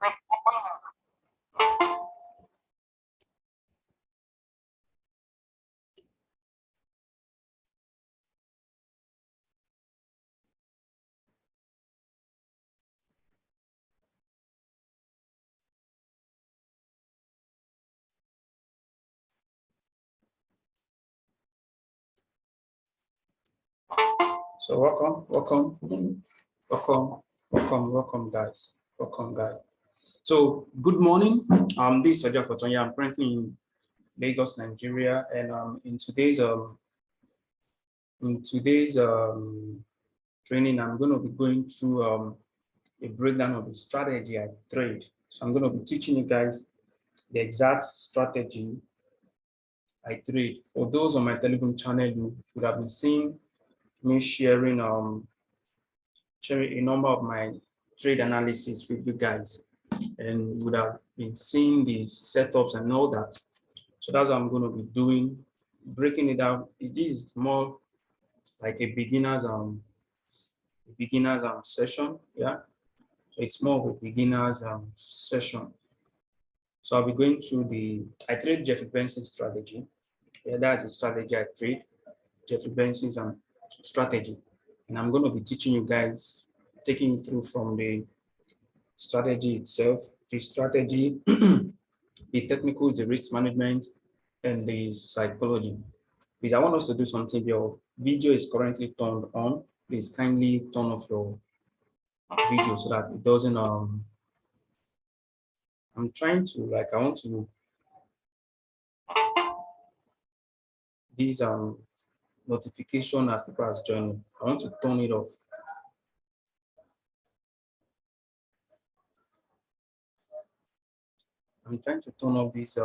So welcome, guys. Welcome, guys. So good morning. This is Soji Afotan. I'm currently in Lagos, Nigeria, and in today's training, I'm going to be going through a breakdown of the strategy I trade. So I'm going to be teaching you guys the exact strategy I trade. For those on my Telegram channel, you would have been seeing me sharing a number of my trade analysis with you guys, and would have been seeing the setups and all that. So that's what I'm going to be doing, breaking it down. This is more like a beginner's session. Yeah, so it's more of a beginner's session. So I'll be going through I trade Jeffrey Benson's strategy. Yeah, that's the strategy I trade, Jeffrey Benson's strategy. And I'm going to be teaching you guys, taking you through from the strategy itself, the strategy, the technicals, the risk management, and the psychology. Because I want us to do something. Your video is currently turned on. Please kindly turn off your video so that it doesn't I'm trying to I want to these notification as people are joining. I want to turn it off. I'm trying to turn off this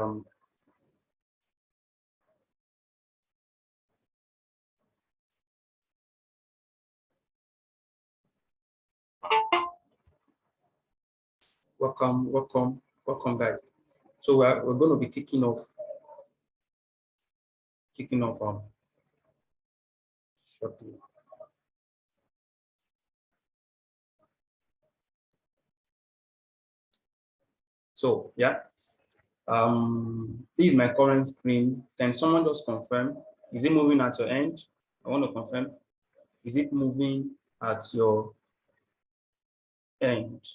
welcome guys. So we're going to be kicking off shortly. So yeah, this is my current screen. Can someone just confirm? Is it moving at your end? I want to confirm. Is it moving at your end?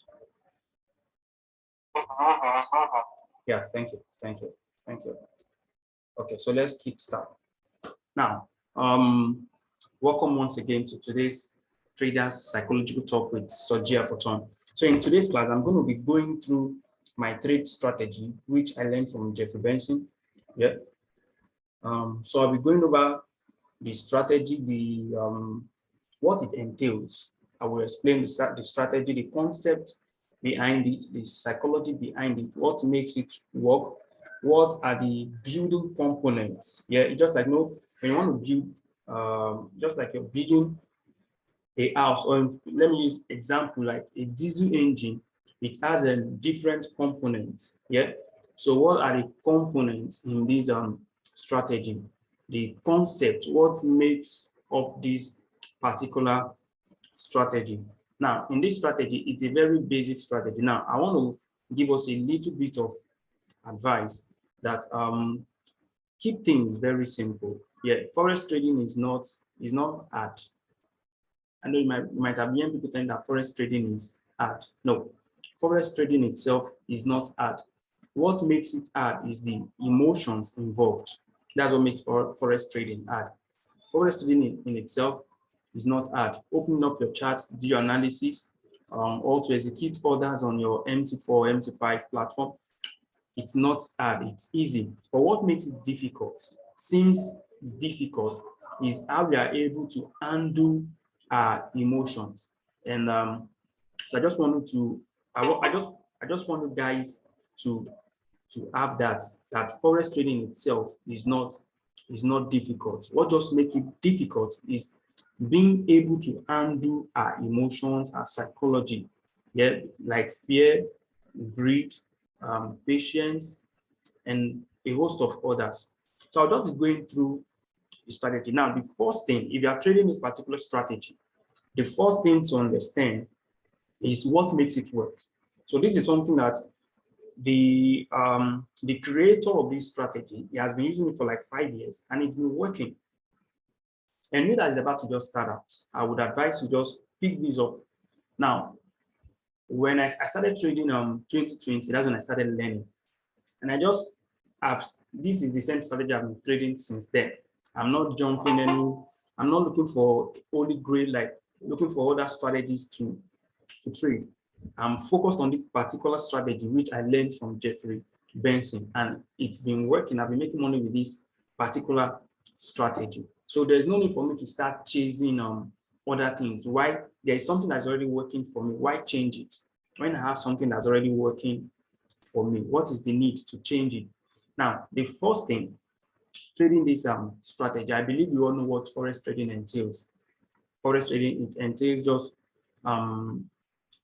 Yeah, thank you. Okay, so let's kick start. Now, welcome once again to today's Traders Psychological Talk with Soji Afotan. So in today's class, I'm going to be going through my trade strategy, which I learned from Jeffrey Benson. Yeah. So I'll be going over the strategy, what it entails. I will explain the strategy, the concept behind it, the psychology behind it, what makes it work, what are the building components. Yeah, just like when you want to build, just like you're building a house, or let me use example like a diesel engine, it has a different components. Yeah. So what are the components in this strategy? The concept, what makes up this particular strategy. Now, in this strategy, it's a very basic strategy. Now, I want to give us a little bit of advice that keep things very simple. Yeah, forex trading is not hard. I know you might have heard people saying that forex trading is hard. No, forex trading itself is not hard. What makes it hard is the emotions involved. That's what makes forex trading hard. Forex trading in itself is not hard. Opening up your charts, do your analysis, or to execute orders on your MT4, MT5 platform, it's not hard, it's easy. But what makes it difficult, seems difficult, is how we are able to handle our emotions. And so I just wanted to, I just want you guys to have that forex trading itself is not difficult. What just makes it difficult is being able to handle our emotions, our psychology, yeah, like fear, greed, patience, and a host of others. So I'll just be going through the strategy. Now, the first thing, if you are trading this particular strategy, the first thing to understand is what makes it work. So this is something that the creator of this strategy, he has been using it for like 5 years and it's been working. And you that is about to just start out, I would advise you just pick this up. Now, when I started trading 2020, that's when I started learning. And I just have, this is the same strategy I've been trading since then. I'm not jumping any, I'm not looking for holy grail, like looking for other strategies to trade. I'm focused on this particular strategy, which I learned from Jeffrey Benson, and it's been working. I've been making money with this particular strategy. So there's no need for me to start chasing other things. Why? There is something that's already working for me. Why change it? When I have something that's already working for me, what is the need to change it? Now, the first thing, trading this strategy, I believe you all know what forex trading entails. Forex trading, it entails just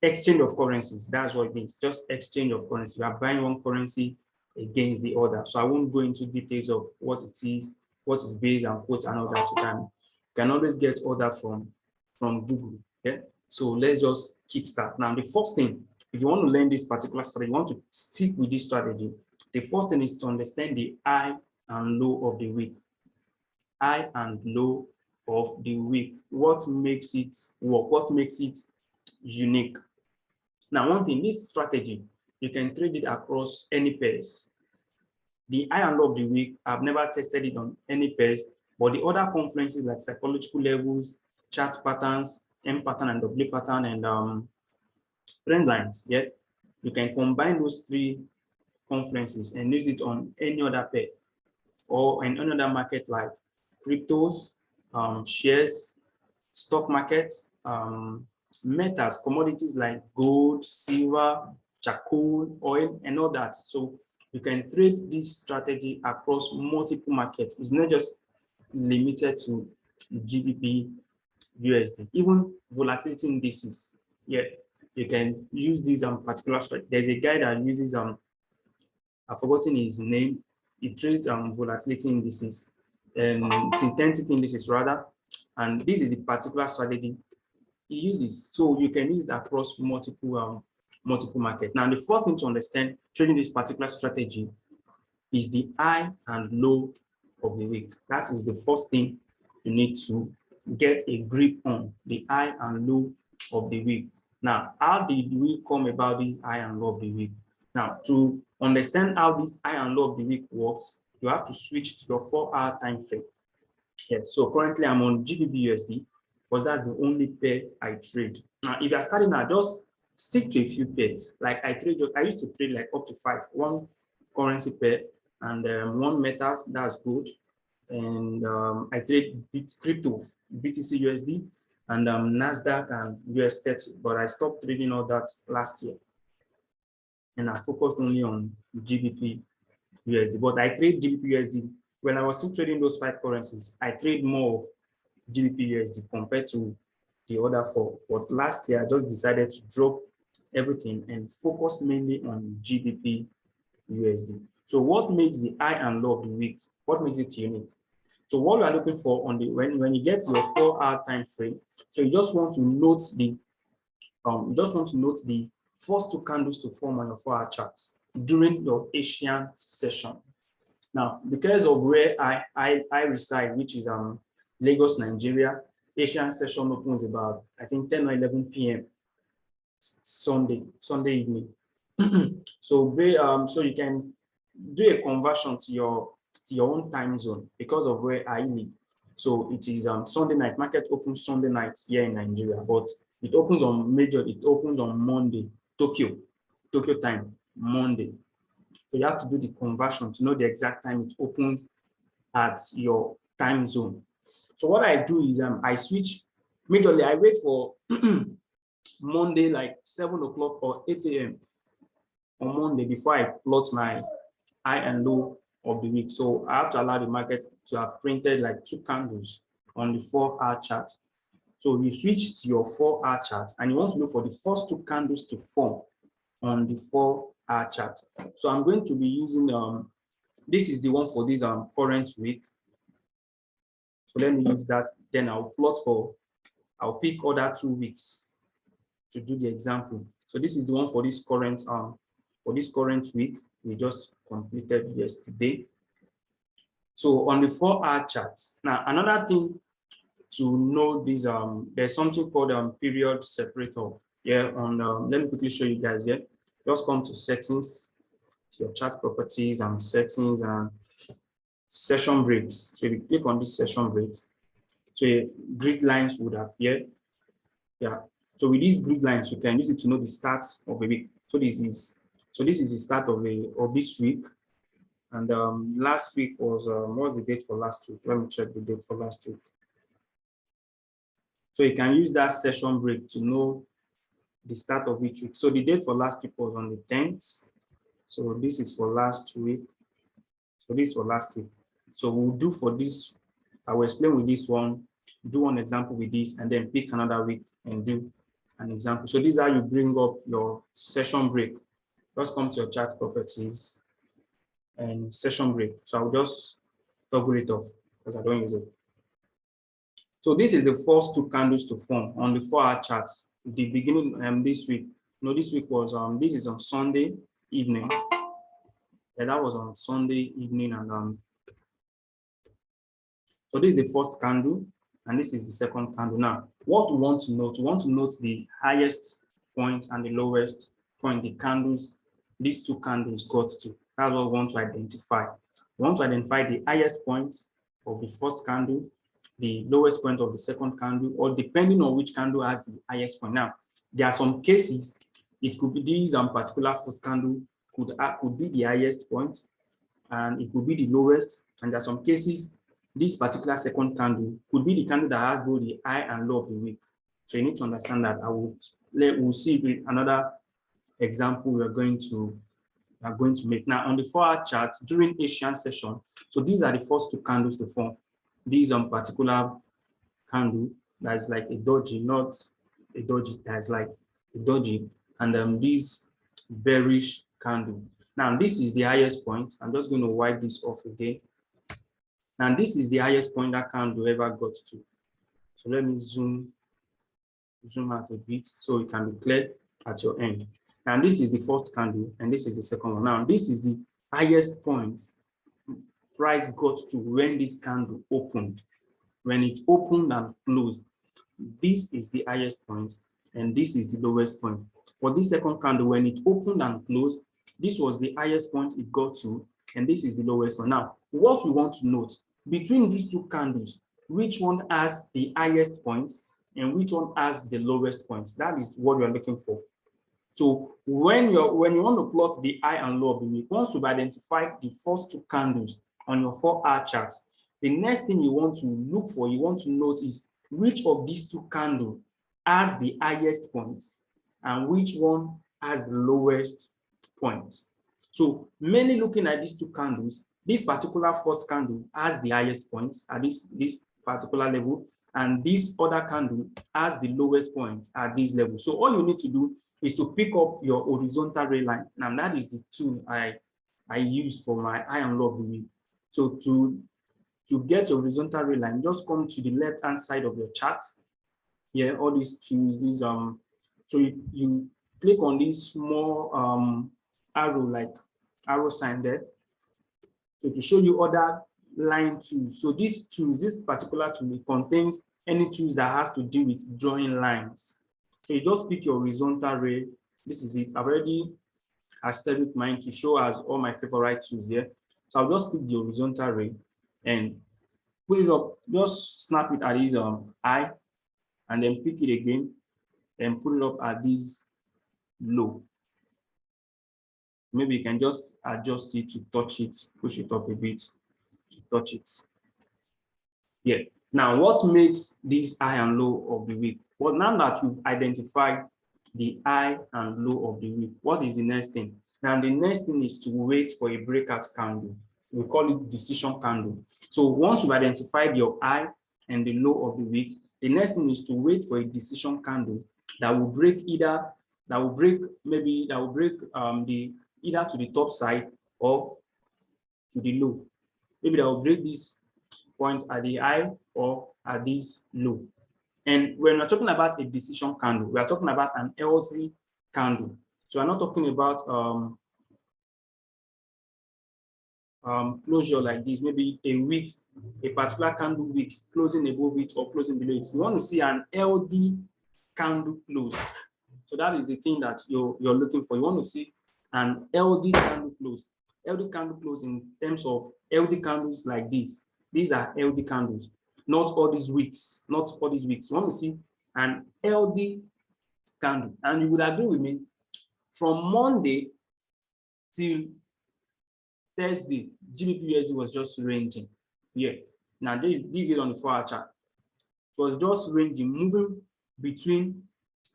exchange of currencies. That's what it means, just exchange of currency. You are buying one currency against the other. So I won't go into details of what it is, what is base and quote and all that. You can always get all that from Google. Okay, so let's just kickstart. Now, the first thing, if you want to learn this particular strategy, you want to stick with this strategy, the first thing is to understand the high and low of the week. High and low of the week. What makes it work? What makes it unique? Now, one thing, this strategy, you can trade it across any pairs. The high and low of the week, I've never tested it on any pairs, but the other conferences like psychological levels, chart patterns, M pattern and W pattern, and trend lines, yeah, you can combine those three conferences and use it on any other pair or in another market like cryptos, shares, stock markets, metals, commodities like gold, silver, charcoal, oil, and all that. So you can trade this strategy across multiple markets. It's not just limited to GBP, USD, even volatility indices. Yeah, you can use these particular strategy. There's a guy that uses I've forgotten his name. He trades volatility indices and synthetic indices rather. And this is the particular strategy he uses. So you can use it across multiple markets. Now, the first thing to understand trading this particular strategy is the high and low of the week. That is the first thing you need to get a grip on, the high and low of the week. Now, how did we come about this high and low of the week? Now, to understand how this high and low of the week works, you have to switch to your 4-hour time frame. Yeah, so currently I'm on GBP/USD because that's the only pair I trade. Now, if you're starting out, just stick to a few pairs. Like I used to trade like up to 5, one currency pair and one metals, that's good. And I trade crypto, BTC/USD, and NASDAQ and US30, but I stopped trading all that last year. And I focused only on GBP/USD. But I trade GBP/USD. When I was still trading those 5 currencies, I trade more of GBP/USD compared to the other 4. But last year, I just decided to drop everything and focus mainly on GBP/USD. So what makes the high and low of the week? What makes it unique? So what we are looking for on the when you get your 4-hour time frame, so you just want to note the first 2 candles to form on your 4-hour charts during your Asian session. Now, because of where I reside, which is Lagos, Nigeria, Asian session opens about I think 10 or 11 p.m. Sunday evening. So you can do a conversion to your own time zone because of where I live. So it is Sunday night. Market opens Sunday night here in Nigeria, but it opens on Monday, Tokyo time, Monday. So you have to do the conversion to know the exact time it opens at your time zone. So what I do is I switch. Majorly, I wait for Monday like 7 o'clock or 8 a.m. on Monday before I plot my high and low of the week. So I have to allow the market to have printed like 2 candles on the 4-hour chart. So you switch to your 4-hour chart and you want to look for the first 2 candles to form on the 4-hour chart. So I'm going to be using this is the one for this current week. So let me use that. Then I'll pick other 2 weeks to do the example. So this is the one for this current week we just completed yesterday. So on the 4-hour chart, now another thing to know this, there's something called period separator. Yeah, let me quickly show you guys here. Just come to settings, to your chart properties and settings and session breaks. So if you click on this session breaks, so grid lines would appear. Yeah. So with these grid lines, you can use it to know the start of a week. So this is the start of this week. And last week was what was the date for last week? Let me check the date for last week. So you can use that session break to know the start of each week. So the date for last week was on the 10th. So this is for last week. So this is for last week. So we'll do for this, I will explain with this one, do one example with this, and then pick another week and do an example. So this is how you bring up your session break. Just come to your chart properties and session break. So I'll just toggle it off because I don't use it. So this is the first 2 candles to form on the 4-hour chart. The beginning this week. This week was this is on Sunday evening. Yeah, that was on Sunday evening, and so this is the first candle, and this is the second candle. Now, what we want to note the highest point and the lowest point the candles, these 2 candles got to. That's what we want to identify. We want to identify the highest point of the first candle, the lowest point of the second candle, or depending on which candle has the highest point. Now, there are some cases, it could be this particular first candle could be the highest point, and it could be the lowest. And there are some cases, this particular second candle could be the candle that has both the high and low of the week. So you need to understand that. We'll see another example we are going to make. Now on the 4-hour chart during Asian session, so these are the first 2 candles to form. These particular candle that is like a doji, not a doji, that is like a doji, and this bearish candle. Now this is the highest point. I'm just going to wipe this off again. Now this is the highest point that candle ever got to. So let me zoom out a bit so it can be clear at your end. Now this is the first candle and this is the second one. Now this is the highest point price got to when this candle opened. When it opened and closed, this is the highest point and this is the lowest point. For this second candle, when it opened and closed, this was the highest point it got to, and this is the lowest point. Now, what we want to note, between these 2 candles, which one has the highest point and which one has the lowest point? That is what we are looking for. So when you want to plot the high and low of the week, once you've identified the first 2 candles on your 4-hour chart, the next thing you want to look for, you want to note is which of these 2 candles has the highest point and which one has the lowest point. So mainly looking at these 2 candles, this particular first candle has the highest point at this particular level, and this other candle has the lowest point at this level. So all you need to do is to pick up your horizontal ray line. Now that is the tool I use for my high and low of the week. So to get your horizontal ray line, just come to the left-hand side of your chart. Here, all these tools, so you click on this small arrow sign there. So to show you other line tools. So this particular tool, it contains any tools that has to do with drawing lines. So you just pick your horizontal ray. This is it. I've already started with mine to show us all my favorite tools here. So I'll just pick the horizontal ray and put it up. Just snap it at this eye, and then pick it again and put it up at this low. Maybe you can just adjust it to touch it, push it up a bit to touch it. Yeah. Now, what makes this high and low of the week? Well, now that you've identified the high and low of the week, what is the next thing? Now, the next thing is to wait for a breakout candle. We call it decision candle. So once you've identified your high and the low of the week, the next thing is to wait for a decision candle that will break either to the top side or to the low. Maybe that will break this point at the high or at this low. And when we're talking about a decision candle, we are talking about an L3 candle. So I'm not talking about closure like this, maybe a week, a particular candle week, closing above it or closing below it. You want to see an LD candle close. So that is the thing that you're looking for. You want to see an LD candle close. LD candle close in terms of LD candles like this. These are LD candles, not all these weeks, not all these weeks. You want to see an LD candle. And you would agree with me, from Monday till Thursday, GBP was just ranging. Yeah. Now this is on the 4-hour chart. It was just ranging, moving between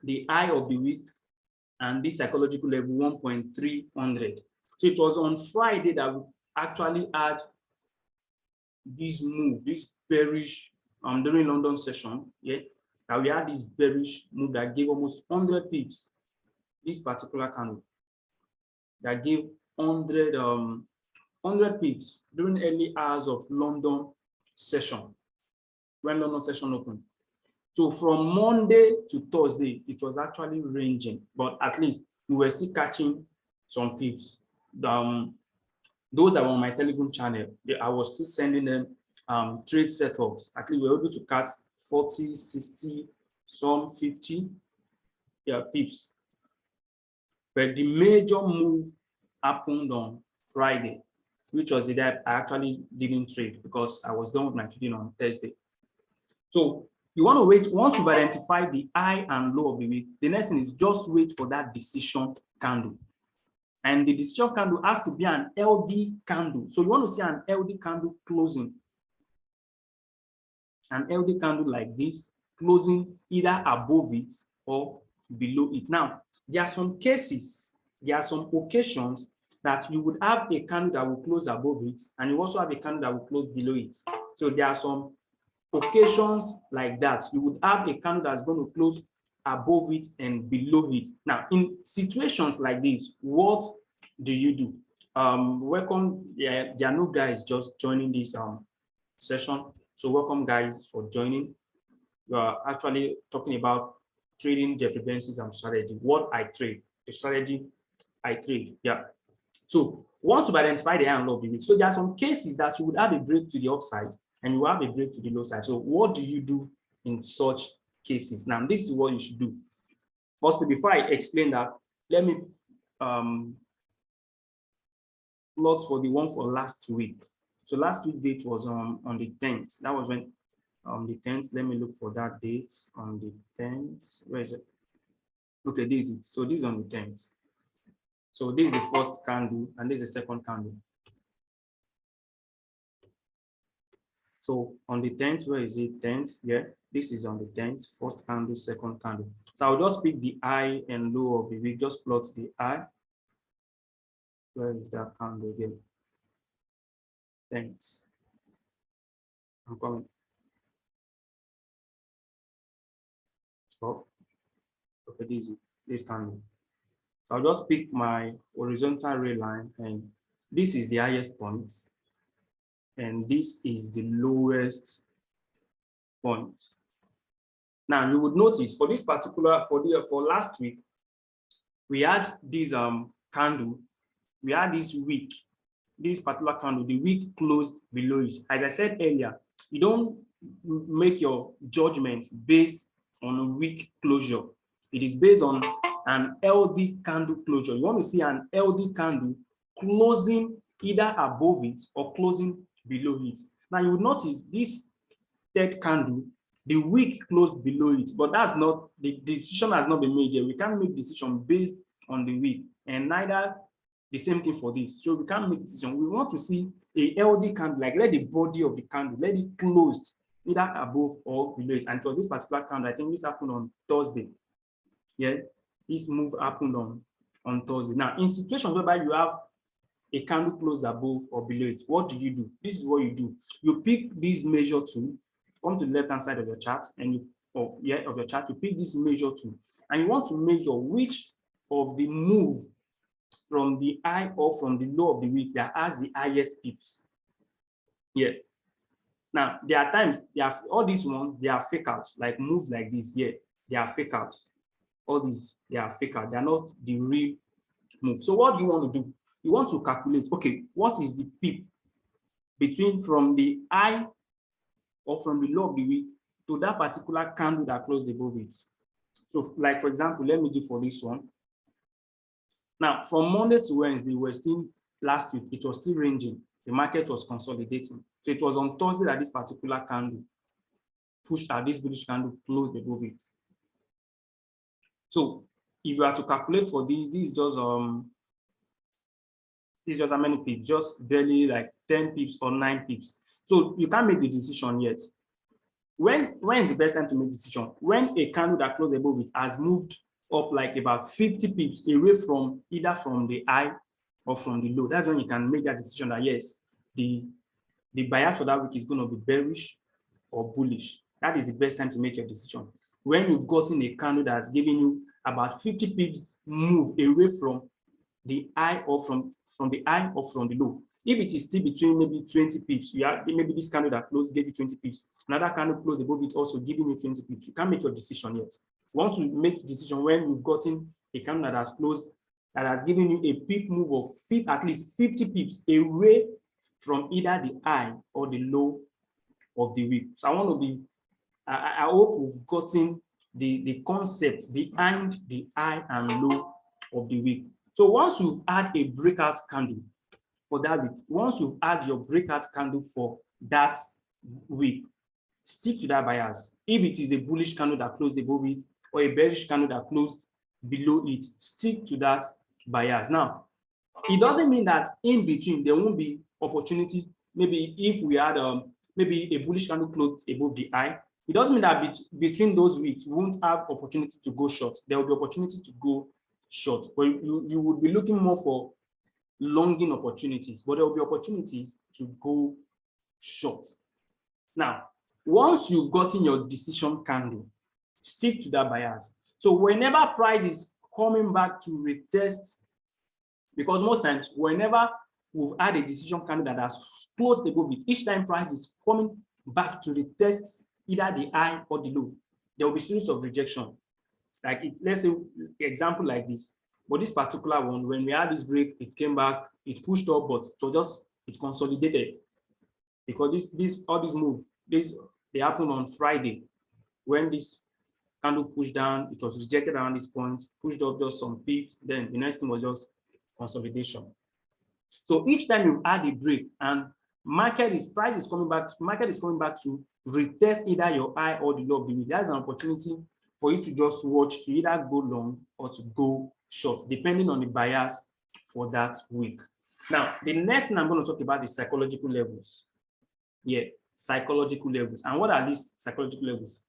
the high of the week and this psychological level 1.300. So it was on Friday that we actually had this move, this bearish during London session. Yeah, that we had this bearish move that gave almost 100 pips. This particular candle that gave 100 pips during early hours of London session, when London session opened. So from Monday to Thursday, it was actually ranging, but at least we were still catching some pips. Those that were on my Telegram channel, I was still sending them trade setups. At least we were able to catch 40, 60, some 50 pips. But the major move happened on Friday, which was the day I actually didn't trade because I was done with my trading on Thursday. So you want to wait. Once you've identified the high and low of the week, the next thing is just wait for that decision candle. And the decision candle has to be an LD candle. So you want to see an LD candle closing. An LD candle like this, closing either above it or below it. Now, there are some cases, there are some occasions that you would have a candle that will close above it, and you also have a candle that will close below it. So there are some occasions like that. You would have a candle that's going to close above it and below it. Now, in situations like this, what do you do? Welcome. Yeah, there are no guys just joining this session. So welcome guys for joining. We are actually talking about trading differences and strategy. What I trade, the strategy I trade. Yeah. So once you've identified the high and low of the week, so there are some cases that you would have a break to the upside and you will have a break to the low side. So what do you do in such cases? Now, this is what you should do. Firstly, before I explain that, let me plot for the one for last week. So last week date was on the 10th. That was when the 10th. Let me look for that date on the 10th. Where is it? Okay, this is it. So this is on the 10th. So this is the first candle and this is the second candle. So on the 10th, where is it? 10th, yeah. This is on the 10th, first candle, second candle. So I'll just pick the high and low of the week. Just plot the high. Where is that candle again? 10th. I'm coming. 12. Okay, this candle. So I'll just pick my horizontal ray line, and this is the highest point, and this is the lowest point. Now you would notice for this particular for last week, we had this candle, we had this week, this particular candle, the week closed below it. As I said earlier, you don't make your judgment based on a week closure. It is based on an LD candle closure. You want to see an LD candle closing either above it or closing below it. Now you would notice this third candle, the week closed below it, but that's not, the decision has not been made yet. We can't make decision based on the week, and neither the same thing for this. So we can't make decision. We want to see a LD candle, like let the body of the candle, let it closed either above or below it. And for this particular candle, I think this happened on Thursday. Yeah, this move happened on Thursday. Now, in situations whereby you have a candle closed above or below it, what do you do? This is what you do. You pick this measure tool, come to the left-hand side of your chart, and you pick this measure tool, and you want to measure which of the move from the high or from the low of the week that has the highest pips. Yeah. Now, there are times, all these ones, they are fake outs, like moves like this. Yeah, they are fake outs. all these, they are faker. They are not the real move. So what do you want to do? You want to calculate, okay, what is the peep between from the high or from the low of the week to that particular candle that closed above it. So like, for example, let me do for this one. Now, from Monday to Wednesday, we're still, last week, it was still ranging. The market was consolidating. So it was on Thursday that this particular candle pushed out, this bullish candle closed above it. So if you are to calculate for this is just how many pips, just barely like 10 pips or 9 pips. So you can't make the decision yet. When is the best time to make the decision? When a candle that closed above it has moved up like about 50 pips away from either from the high or from the low. That's when you can make that decision that yes, the bias for that week is going to be bearish or bullish. That is the best time to make your decision. When you've gotten a candle that's giving you about 50 pips move away from the high or from the high or from the low. If it is still between maybe 20 pips, you have maybe this candle that closed gave you 20 pips, another candle closed above it also giving you 20 pips. You can't make your decision yet. You want to make a decision when you've gotten a candle that has closed, that has given you a pip move of at least 50 pips away from either the high or the low of the week. So I want to be, I hope we've gotten the concept behind the high and low of the week. So once you've had a breakout candle for that week, once you've had your breakout candle for that week, stick to that bias. If it is a bullish candle that closed above it or a bearish candle that closed below it, stick to that bias. Now, it doesn't mean that in between there won't be opportunity. Maybe if we had maybe a bullish candle closed above the high, it doesn't mean that between those weeks we won't have opportunity to go short. There will be opportunity to go short, but you would be looking more for longing opportunities, but there will be opportunities to go short. Now, once you've gotten your decision candle, stick to that bias. So whenever price is coming back to retest, because most times whenever we've had a decision candle that has closed above it, each time price is coming back to retest either the high or the low, there will be series of rejection. Like let's say example like this, but this particular one, when we had this break, it came back, it pushed up, but it consolidated, because all these moves, they happened on Friday. When this candle pushed down, it was rejected around this point, pushed up just some pips, then the next thing was just consolidation. So each time you add a break and price is coming back to retest either your high or the low of the week, that's an opportunity for you to just watch to either go long or to go short, depending on the bias for that week. Now, the next thing I'm going to talk about is psychological levels. Yeah, psychological levels. And what are these psychological levels?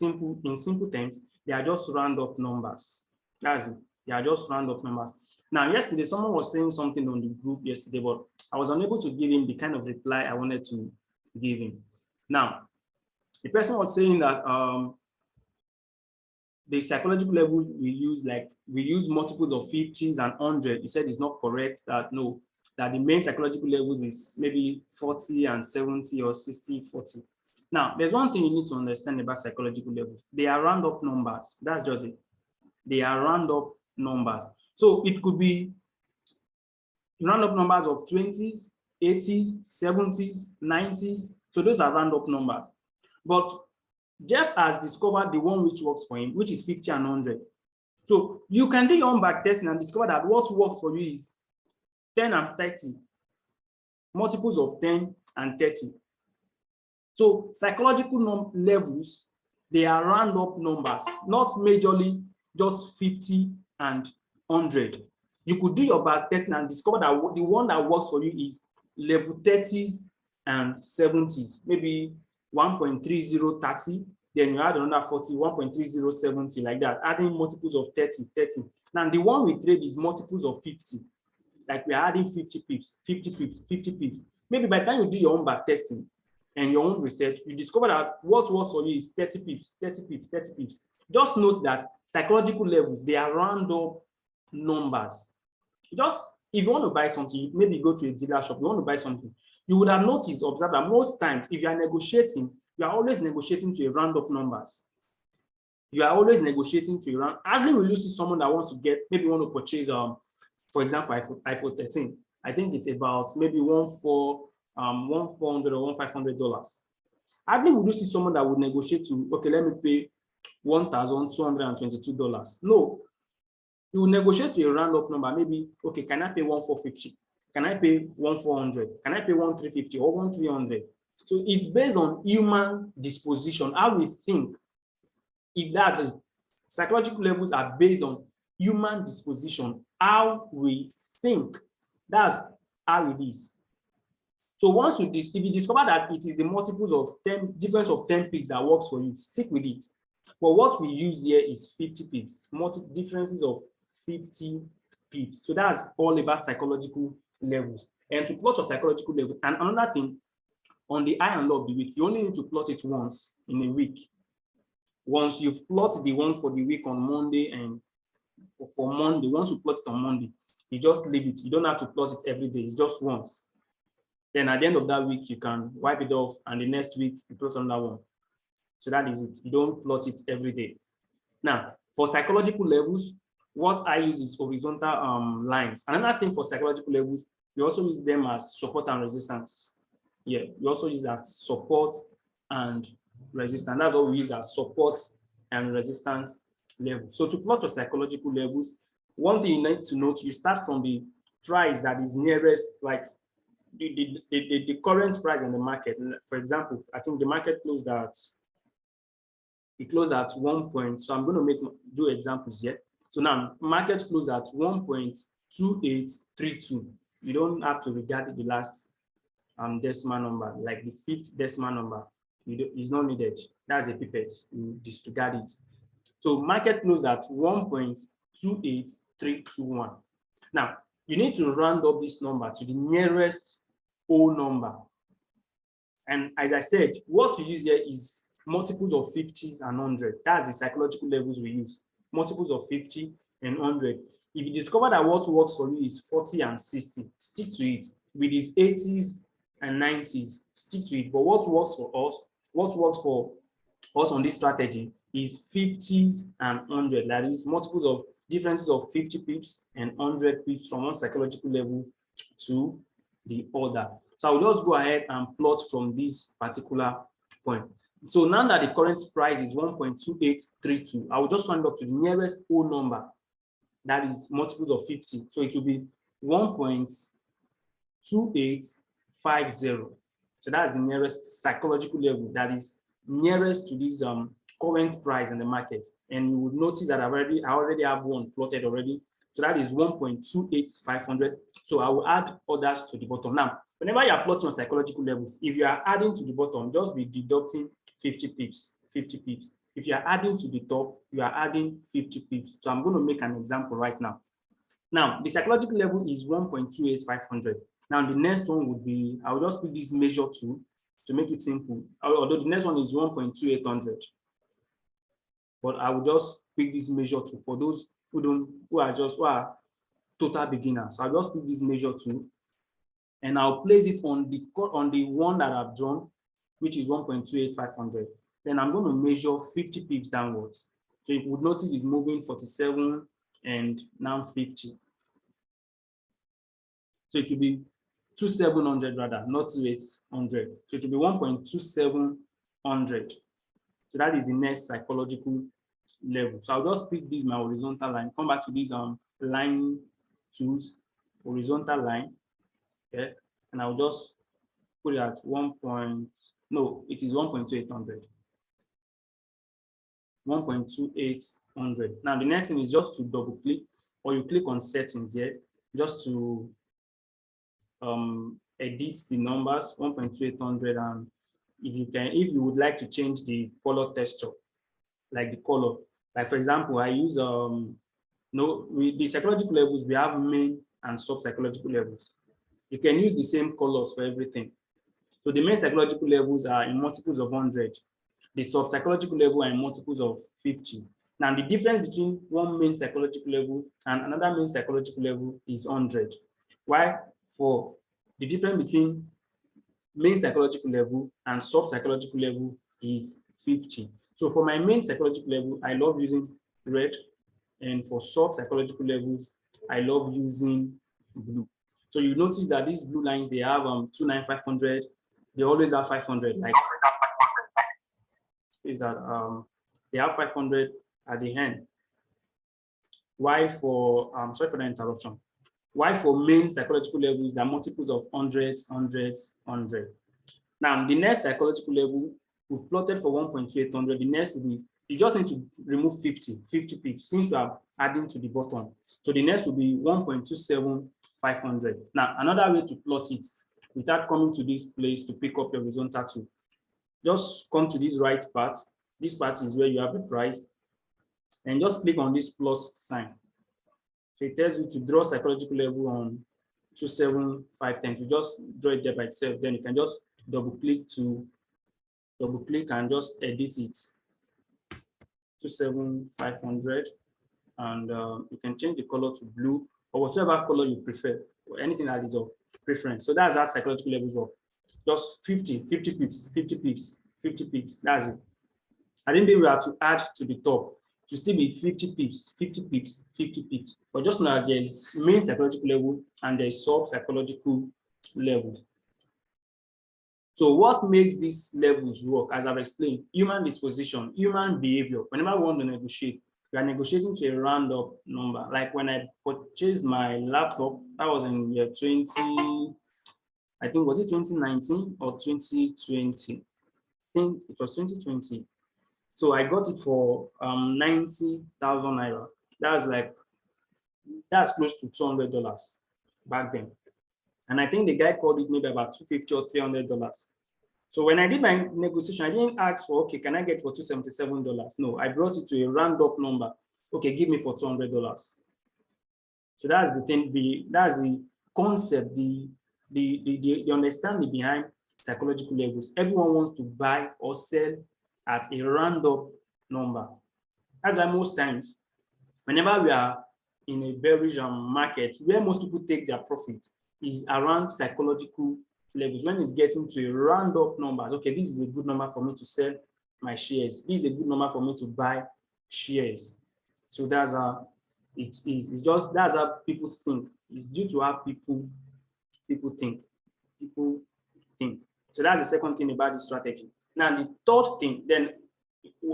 In simple terms, they are just round up numbers. That's it. They are just round up numbers. Now, yesterday, someone was saying something on the group yesterday, but I was unable to give him the kind of reply I wanted to give him. Now, the person was saying that the psychological levels we use multiples of 50s and 100. He said it's not correct, that no, that the main psychological levels is maybe 40 and 70 or 60, 40. Now, there's one thing you need to understand about psychological levels. They are round up numbers. That's just it. They are round up numbers. So it could be round up numbers of 20s, 80s, 70s, 90s. So those are round up numbers. But Jeff has discovered the one which works for him, which is 50 and 100. So you can do your own back testing and discover that what works for you is 10 and 30, multiples of 10 and 30. So psychological levels, they are round up numbers, not majorly just 50 and 100. You could do your back testing and discover that the one that works for you is level 30s and 70s, maybe 1.3030, then you add another 40, 1.3070, like that, adding multiples of 30. Now the one we trade is multiples of 50, like we're adding 50 pips, 50 pips, 50 pips. Maybe by the time you do your own back testing and your own research, you discover that what works for you is 30 pips, 30 pips, 30 pips. Just note that psychological levels, they are round up numbers. Just if you want to buy something, maybe you go to a dealer shop, you want to buy something, you would have observed that most times, if you are negotiating, you are always negotiating to a round up numbers. you are always negotiating to around. Hardly will you see someone that wants to get, maybe want to purchase, for example, iPhone 13. I think it's about maybe $1,400 or $1,500. Hardly would you see someone that would negotiate to, okay, let me pay $1,222. No, you will negotiate to a round up number. Maybe, okay, can I pay $1,450? Can I pay $1,400? Can I pay $1,350 or $1,300? So it's based on human disposition, how we think. If that is, psychological levels are based on human disposition, how we think. That's how it is. So once you if you discover that it is the multiples of 10, difference of 10 pips that works for you, stick with it. But what we use here is 50 pips, differences of 50 pips. So that's all about psychological levels. And to plot your psychological level, and another thing, on the high and low of the week, you only need to plot it once in a week. Once you've plotted the one for the week on Monday, and for Monday, once you plot it on Monday, you just leave it. You don't have to plot it every day. It's just once. Then at the end of that week, you can wipe it off, and the next week you plot another one. So that is it. You don't plot it every day. Now, for psychological levels, what I use is horizontal lines. Another thing for psychological levels, we also use them as support and resistance. Yeah, we also use that support and resistance. That's what we use as support and resistance levels. So to plot your psychological levels, one thing you need to note, you start from the price that is nearest, like the current price in the market. For example, I think the market closed at, it closed at 1 point. So I'm going to do examples here. So now market closed at 1.2832. You don't have to regard the last decimal number, like the 5th decimal number. It's not needed. That's a pipette. You disregard it. So market closed at 1.28321. Now you need to round up this number to the nearest whole number. And as I said, what we use here is multiples of 50s and 100. That's the psychological levels we use. Multiples of 50 and 100. If you discover that what works for you is 40 and 60, stick to it. With these 80s and 90s, stick to it. But what works for us on this strategy is 50s and 100. That is multiples of differences of 50 pips and 100 pips from one psychological level to the other. So I will just go ahead and plot from this particular point. So now that the current price is 1.2832, I will just round up to the nearest whole number, that is multiples of 50. So it will be 1.2850. So that's the nearest psychological level that is nearest to this current price in the market. And you would notice that I already have one plotted already. So that is 1.28500. So I will add others to the bottom. Now, whenever you are plotting on psychological levels, if you are adding to the bottom, just be deducting 50 pips, 50 pips. If you are adding to the top, you are adding 50 pips. So I'm going to make an example right now. Now, the psychological level is 1.28500. Now, the next one would be, I will just pick this measure 2 to make it simple. Although the next one is 1.2800. But I will just pick this measure 2 for those who are total beginners. So I'll just pick this measure 2 and I'll place it on the one that I've drawn, which is 1.28500. Then I'm going to measure 50 pips downwards. So you would notice it's moving 47 and now 50. So it will be 2700 rather, not 2800. So it will be 1.2700. So that is the next psychological level. So I'll just pick this, my horizontal line, come back to these line tools, horizontal line, okay, and I'll just put it at 1.2800. 1.2800. Now the next thing is just to double click, or you click on settings here, just to edit the numbers 1.2800, and if you would like to change the color texture, like the color, like for example, I use the psychological levels, we have main and sub-psychological levels. You can use the same colors for everything. So the main psychological levels are in multiples of 100. The sub-psychological level are in multiples of 50. Now the difference between one main psychological level and another main psychological level is 100. Why? For the difference between main psychological level and sub-psychological level is 50. So for my main psychological level, I love using red. And for sub psychological levels, I love using blue. So you notice that these blue lines, they have 29500. They always have 500. Like is that they have 500 at the end. Why for sorry for the interruption. Why for main psychological levels, there are multiples of hundreds, hundreds, 100. Now the next psychological level we've plotted for 1.2800. The next will be, you just need to remove 50 pips since you are adding to the bottom. So the next will be 1.27500. Now another way to plot it without coming to this place to pick up your horizontal tool, just come to this right part. This part is where you have the price, and just click on this plus sign. So it tells you to draw psychological level on 275 You just draw it there by itself. Then you can just double click and just edit it. 27500, and you can change the color to blue or whatever color you prefer, or anything that is of preference. So that's how psychological levels work. Just 50 pips, 50 pips, 50 pips. That's it. I think we have to add to the top to still be 50 pips, 50 pips, 50 pips. But just know that there's main psychological level and there's sub psychological levels. So what makes these levels work, as I've explained, human disposition, human behavior. Whenever we want to negotiate, we are negotiating to a round-up number. Like when I purchased my laptop, that was in year 20, I think, was it 2019 or 2020? I think it was 2020. So I got it for 90,000 naira. That's close to $200 back then. And I think the guy called it maybe about $250 or $300. So when I did my negotiation, I didn't ask for, okay, can I get for $277? No, I brought it to a round up number. Okay, give me for $200. So that's the thing, that's the concept, the understanding behind psychological levels. Everyone wants to buy or sell at a round up number. That's why most times, whenever we are in a bearish market, where most people take their profit is around psychological levels. When it's getting to a round up numbers, okay, this is a good number for me to sell my shares. This is a good number for me to buy shares. So that's how it is. It's just, that's how people think. It's due to how people think. People think. So that's the second thing about the strategy. Now, the third thing, then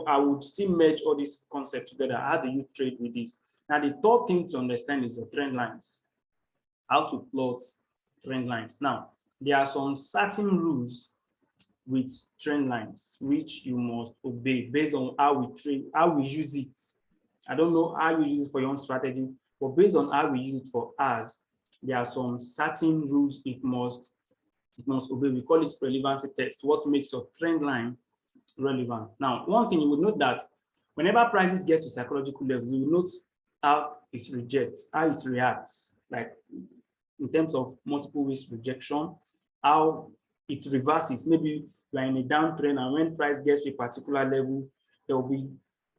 I would still merge all these concepts together. How do you trade with this? Now, the third thing to understand is the trend lines. How to plot trend lines. Now, there are some certain rules with trend lines which you must obey based on how we trade, how we use it. I don't know how you use it for your own strategy, but based on how we use it for us, there are some certain rules it must obey. We call it relevancy test. What makes your trend line relevant? Now, one thing you would note that whenever prices get to psychological levels, you will note how it rejects, how it reacts, like in terms of multiple ways rejection, how it reverses. Maybe you are in a downtrend, and when price gets to a particular level, there will be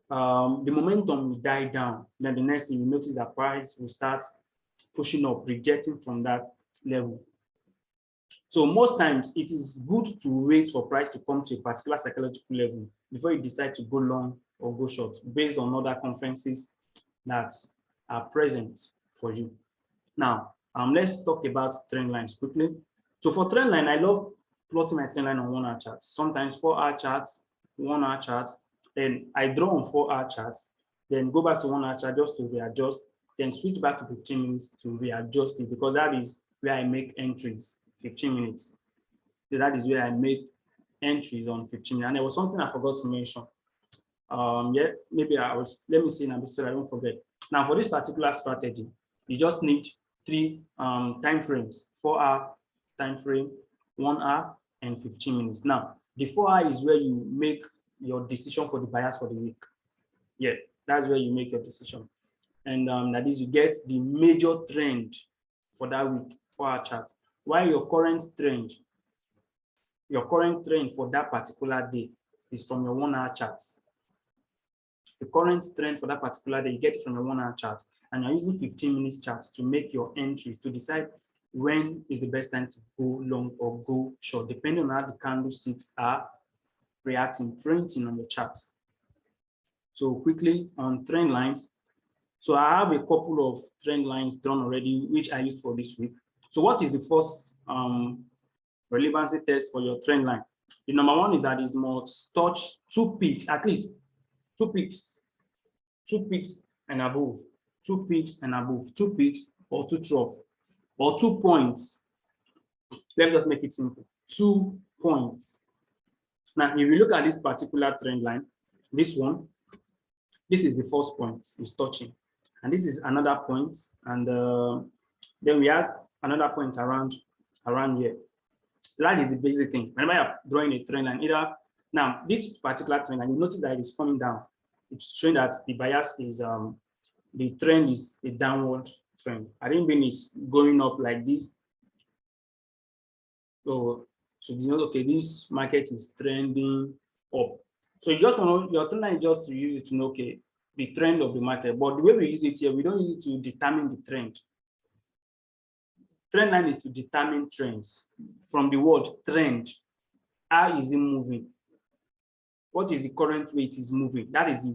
the momentum will die down. Then the next thing you notice, that price will start pushing up, rejecting from that level. So most times it is good to wait for price to come to a particular psychological level before you decide to go long or go short, based on other conferences that are present for you. Now, let's talk about trend lines quickly. So for trend line, I love plotting my trend line on 1 hour charts. Sometimes 4 hour charts, 1 hour charts. Then I draw on 4 hour charts, then go back to 1 hour chart just to readjust, then switch back to 15 minutes to readjust it, because that is where I make entries, 15 minutes. So that is where I make entries on 15 minutes. And there was something I forgot to mention. Yeah, maybe let me see now so I don't forget. Now for this particular strategy, you just need 3 time frames: 4 hour time frame, 1 hour, and 15 minutes. Now, the 4 hour is where you make your decision for the buyers for the week. Yeah, that's where you make your decision. And that is, you get the major trend for that week, 4 hour chart. While your current trend for that particular day is from your 1 hour chart. The current trend for that particular day, you get it from your 1 hour chart, and you're using 15 minutes charts to make your entries, to decide when is the best time to go long or go short, depending on how the candlesticks are reacting, printing on the chart. So quickly on trend lines. So I have a couple of trend lines drawn already, which I used for this week. So what is the first relevancy test for your trend line? The number one is that it must touch 2 peaks, at least 2 peaks, 2 peaks and above, 2 peaks and above, 2 peaks or 2 trough or 2 points. Let me just make it simple. 2 points. Now, if you look at this particular trend line, this one, this is the first point, it's touching. And this is another point. And then we have another point around here. So that is the basic thing. Whenever you're drawing a trend line, either now this particular trend line, you notice that it's coming down. It's showing that the bias is the trend is a downward trend. I didn't mean it's going up like this. So you know, okay, this market is trending up. So you just want your trend line just to use it to know, okay, the trend of the market. But the way we use it here, we don't use it to determine the trend. Trend line is to determine trends. From the word trend, how is it moving? What is the current way it is moving? That's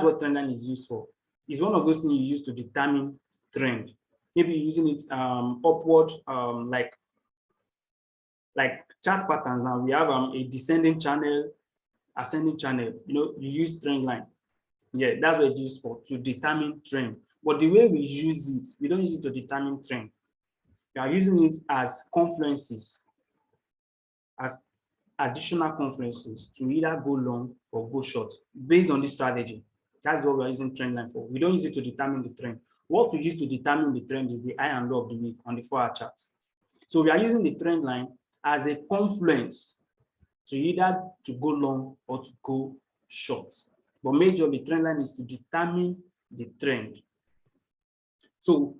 what trend line is used for. It's one of those things you use to determine trend. Maybe using it upward, like chart patterns. Now we have a descending channel, ascending channel. You know, you use trend line. Yeah, that's what it's used for, to determine trend. But the way we use it, we don't use it to determine trend. We are using it as confluences, as additional confluences to either go long or go short based on this strategy. That's what we're using trend line for. We don't use it to determine the trend. What we use to determine the trend is the high and low of the week on the 4-hour chart. So we are using the trend line as a confluence to either to go long or to go short. But majorly, trend line is to determine the trend. So,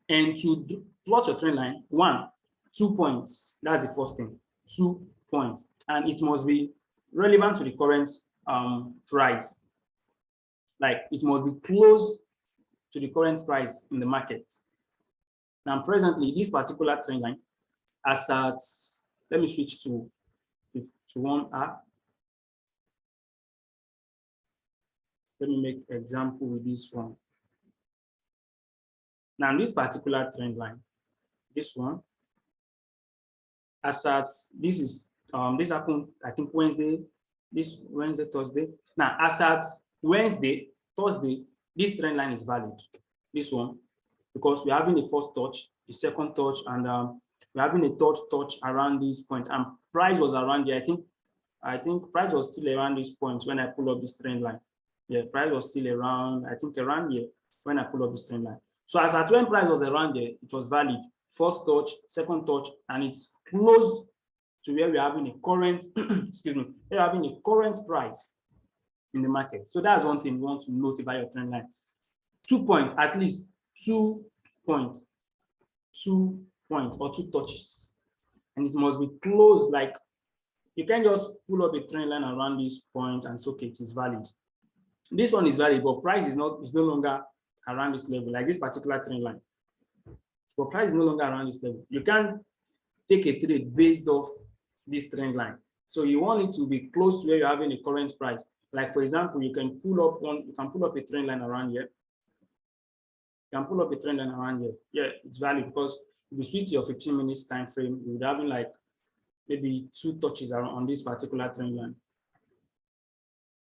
and to plot your trend line, 1, 2 points. That's the first thing. 2 points, and it must be relevant to the current price. Like it must be close to the current price in the market. Now, presently, this particular trend line, as at, let me switch to 1R. Let me make an example with this one. Now, this particular trend line, this one, as at, this happened, I think Wednesday, Thursday. Now, as at Wednesday, Thursday, this trend line is valid. This one, because we're having a first touch, the second touch, and we're having a third touch around this point. And price was around here. I think price was still around this point when I pull up this trend line. Yeah, price was still around, I think around here when I pull up this trend line. So as at when price was around there, it was valid. First touch, second touch, and it's close to where we're having a current, excuse me, we're having a current price in the market. So that's one thing you want to note about your trend line. 2 points, at least 2 points, 2 points or 2 touches. And it must be close, like you can't just pull up a trend line around this point and say, okay, it is valid. This one is valid, but price is no longer around this level, like this particular trend line. But price is no longer around this level. You can't take a trade based off this trend line. So you want it to be close to where you're having a current price. Like for example, you can pull up a trend line around here. You can pull up a trend line around here. Yeah, it's valid because if you switch to your 15 minutes time frame, you would have like maybe 2 touches on this particular trend line.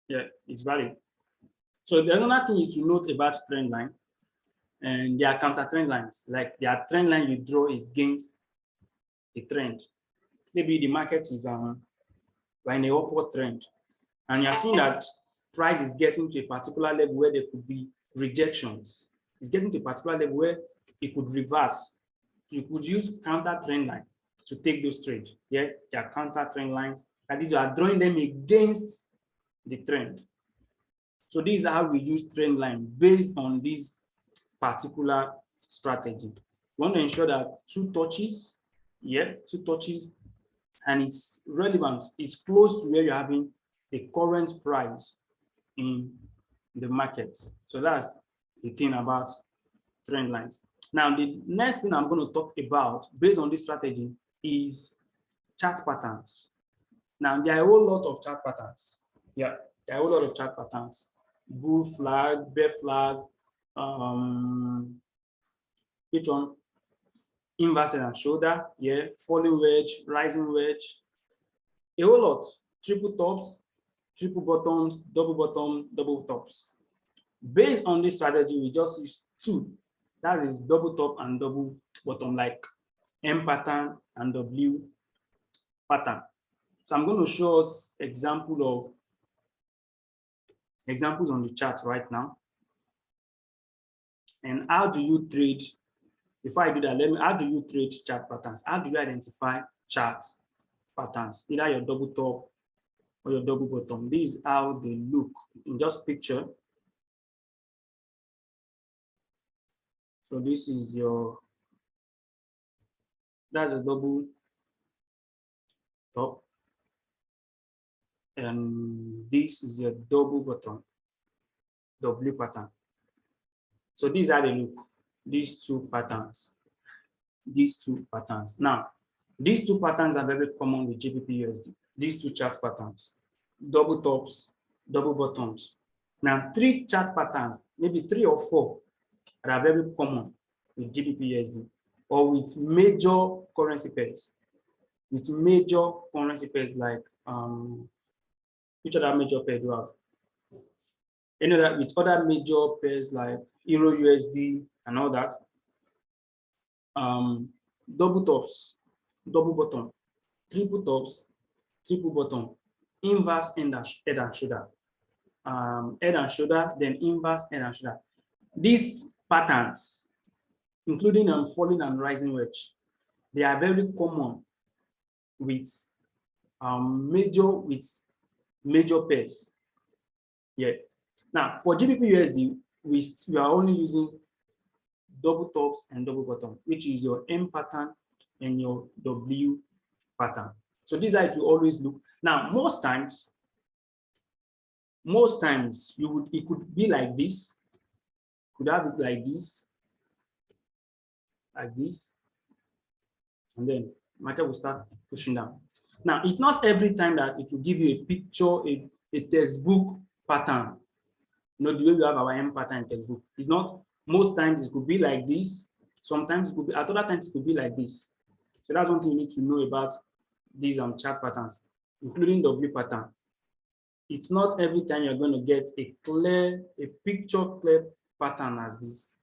Yeah, it's valid. So the other thing is to note about trend line, and there are counter trend lines. Like there are trend line you draw against a trend. Maybe the market is in an upward trend, and you're seeing that price is getting to a particular level where there could be rejections. It's getting to a particular level where it could reverse. You could use counter trend line to take those trades. Yeah, there are counter trend lines. That is, you are drawing them against the trend. So this is how we use trend line based on this particular strategy. We want to ensure that 2 touches, yeah, 2 touches, and it's relevant. It's close to where you're having the current price in the market. So that's the thing about trend lines. Now, the next thing I'm going to talk about based on this strategy is chart patterns. Now, there are a whole lot of chart patterns. Yeah, there are a whole lot of chart patterns. bull flag, bear flag, which one? Inverse head and shoulder, yeah, falling wedge, rising wedge, a whole lot. Triple tops, triple bottoms, double bottom, double tops. Based on this strategy, we just use two. That is double top and double bottom, like M pattern and W pattern. So I'm going to show us examples on the chart right now. And how do you trade? Before I do that, how do you trade chart patterns? How do you identify chart patterns? Either your double top or your double bottom. This is how they look in just picture. So this is that's a double top. And this is your double bottom, W pattern. So these are the look, these two patterns. Now, these two patterns are very common with GBP/USD. These two chart patterns, double tops, double bottoms. Now, three chart patterns, maybe 3 or 4, that are very common with GBP/USD or with major currency pairs. With major currency pairs like which other major pair do you have? You know that with other major pairs like Euro USD and all that. Double tops, double bottom, triple tops, triple bottom, inverse head and shoulder, head and shoulder, then inverse head and shoulder. These patterns, including falling and rising wedge, they are very common with major pairs. Yeah. Now for GBP/USD, we are only using double tops and double bottom, which is your M pattern and your W pattern. So these are it will always look. Now, most times it could be like this. Could have it like this, and then market will start pushing down. Now, it's not every time that it will give you a picture, a textbook pattern. You know, the way we have our M pattern in textbook. It's not. Most times it could be like this. Sometimes it could be, at other times it could be like this. So that's one thing you need to know about these chart patterns, including W pattern. It's not every time you're going to get a picture clear pattern as this.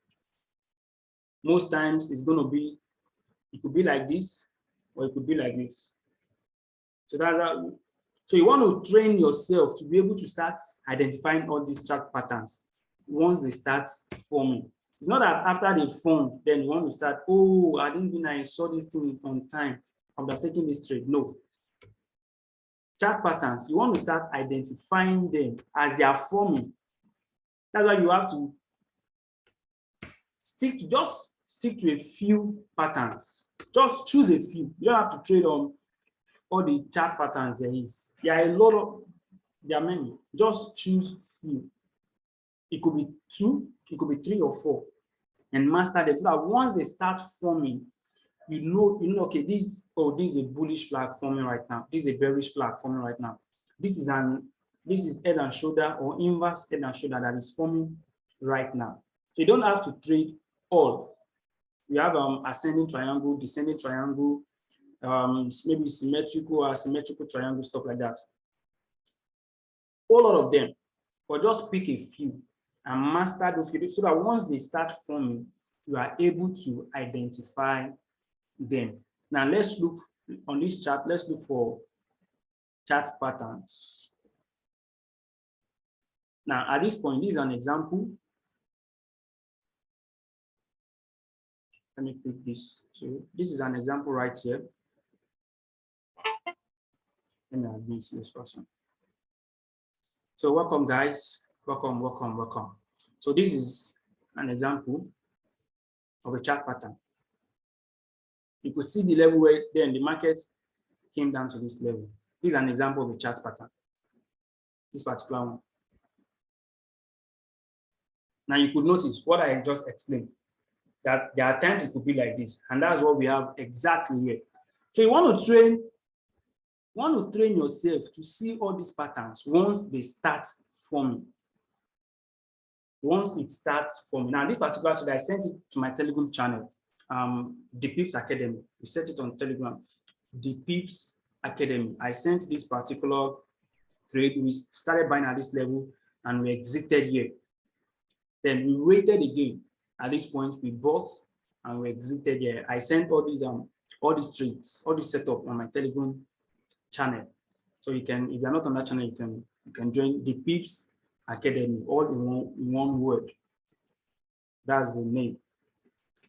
Most times it's going to be, it could be like this, or it could be like this. So that's how. So you want to train yourself to be able to start identifying all these chart patterns once they start forming. It's not that after they form, then you want to start, oh, I didn't think I saw this thing on time. I would have taken this trade. No. Chart patterns, you want to start identifying them as they are forming. That's why you have to stick to a few patterns. Just choose a few. You don't have to trade on all the chart patterns there is. There are many. Just choose few. It could be 2, it could be 3 or 4, and master them so that once they start forming, you know, okay, this is a bullish flag forming right now. This is a bearish flag forming right now. This is head and shoulder or inverse head and shoulder that is forming right now. So you don't have to trade all. You have ascending triangle, descending triangle, maybe symmetrical or asymmetrical triangle, stuff like that. A lot of them, but just pick a few and master those few so that once they start forming, you are able to identify them. Now let's look on this chart. Let's look for chart patterns. Now at this point, this is an example. Let me click this. So this is an example right here. Let me add this person. So welcome guys, welcome. So this is an example of a chart pattern. You could see the level where then the market came down to this level. This is an example of a chart pattern, this particular one. Now you could notice what I just explained, that there are times it could be like this, and that's what we have exactly here. So you want to train yourself to see all these patterns once they start forming. once it starts forming. Now, this particular trade, I sent it to my Telegram channel, the Pips Academy. We set it on Telegram, the Pips Academy. I sent this particular trade. We started buying at this level and we exited here. Then we waited again. At this point, we bought and we exited here. I sent all these trades, all this setup on my Telegram channel. So you can, if you're not on that channel, you can join the Pips Academy, all in one word. That's the name.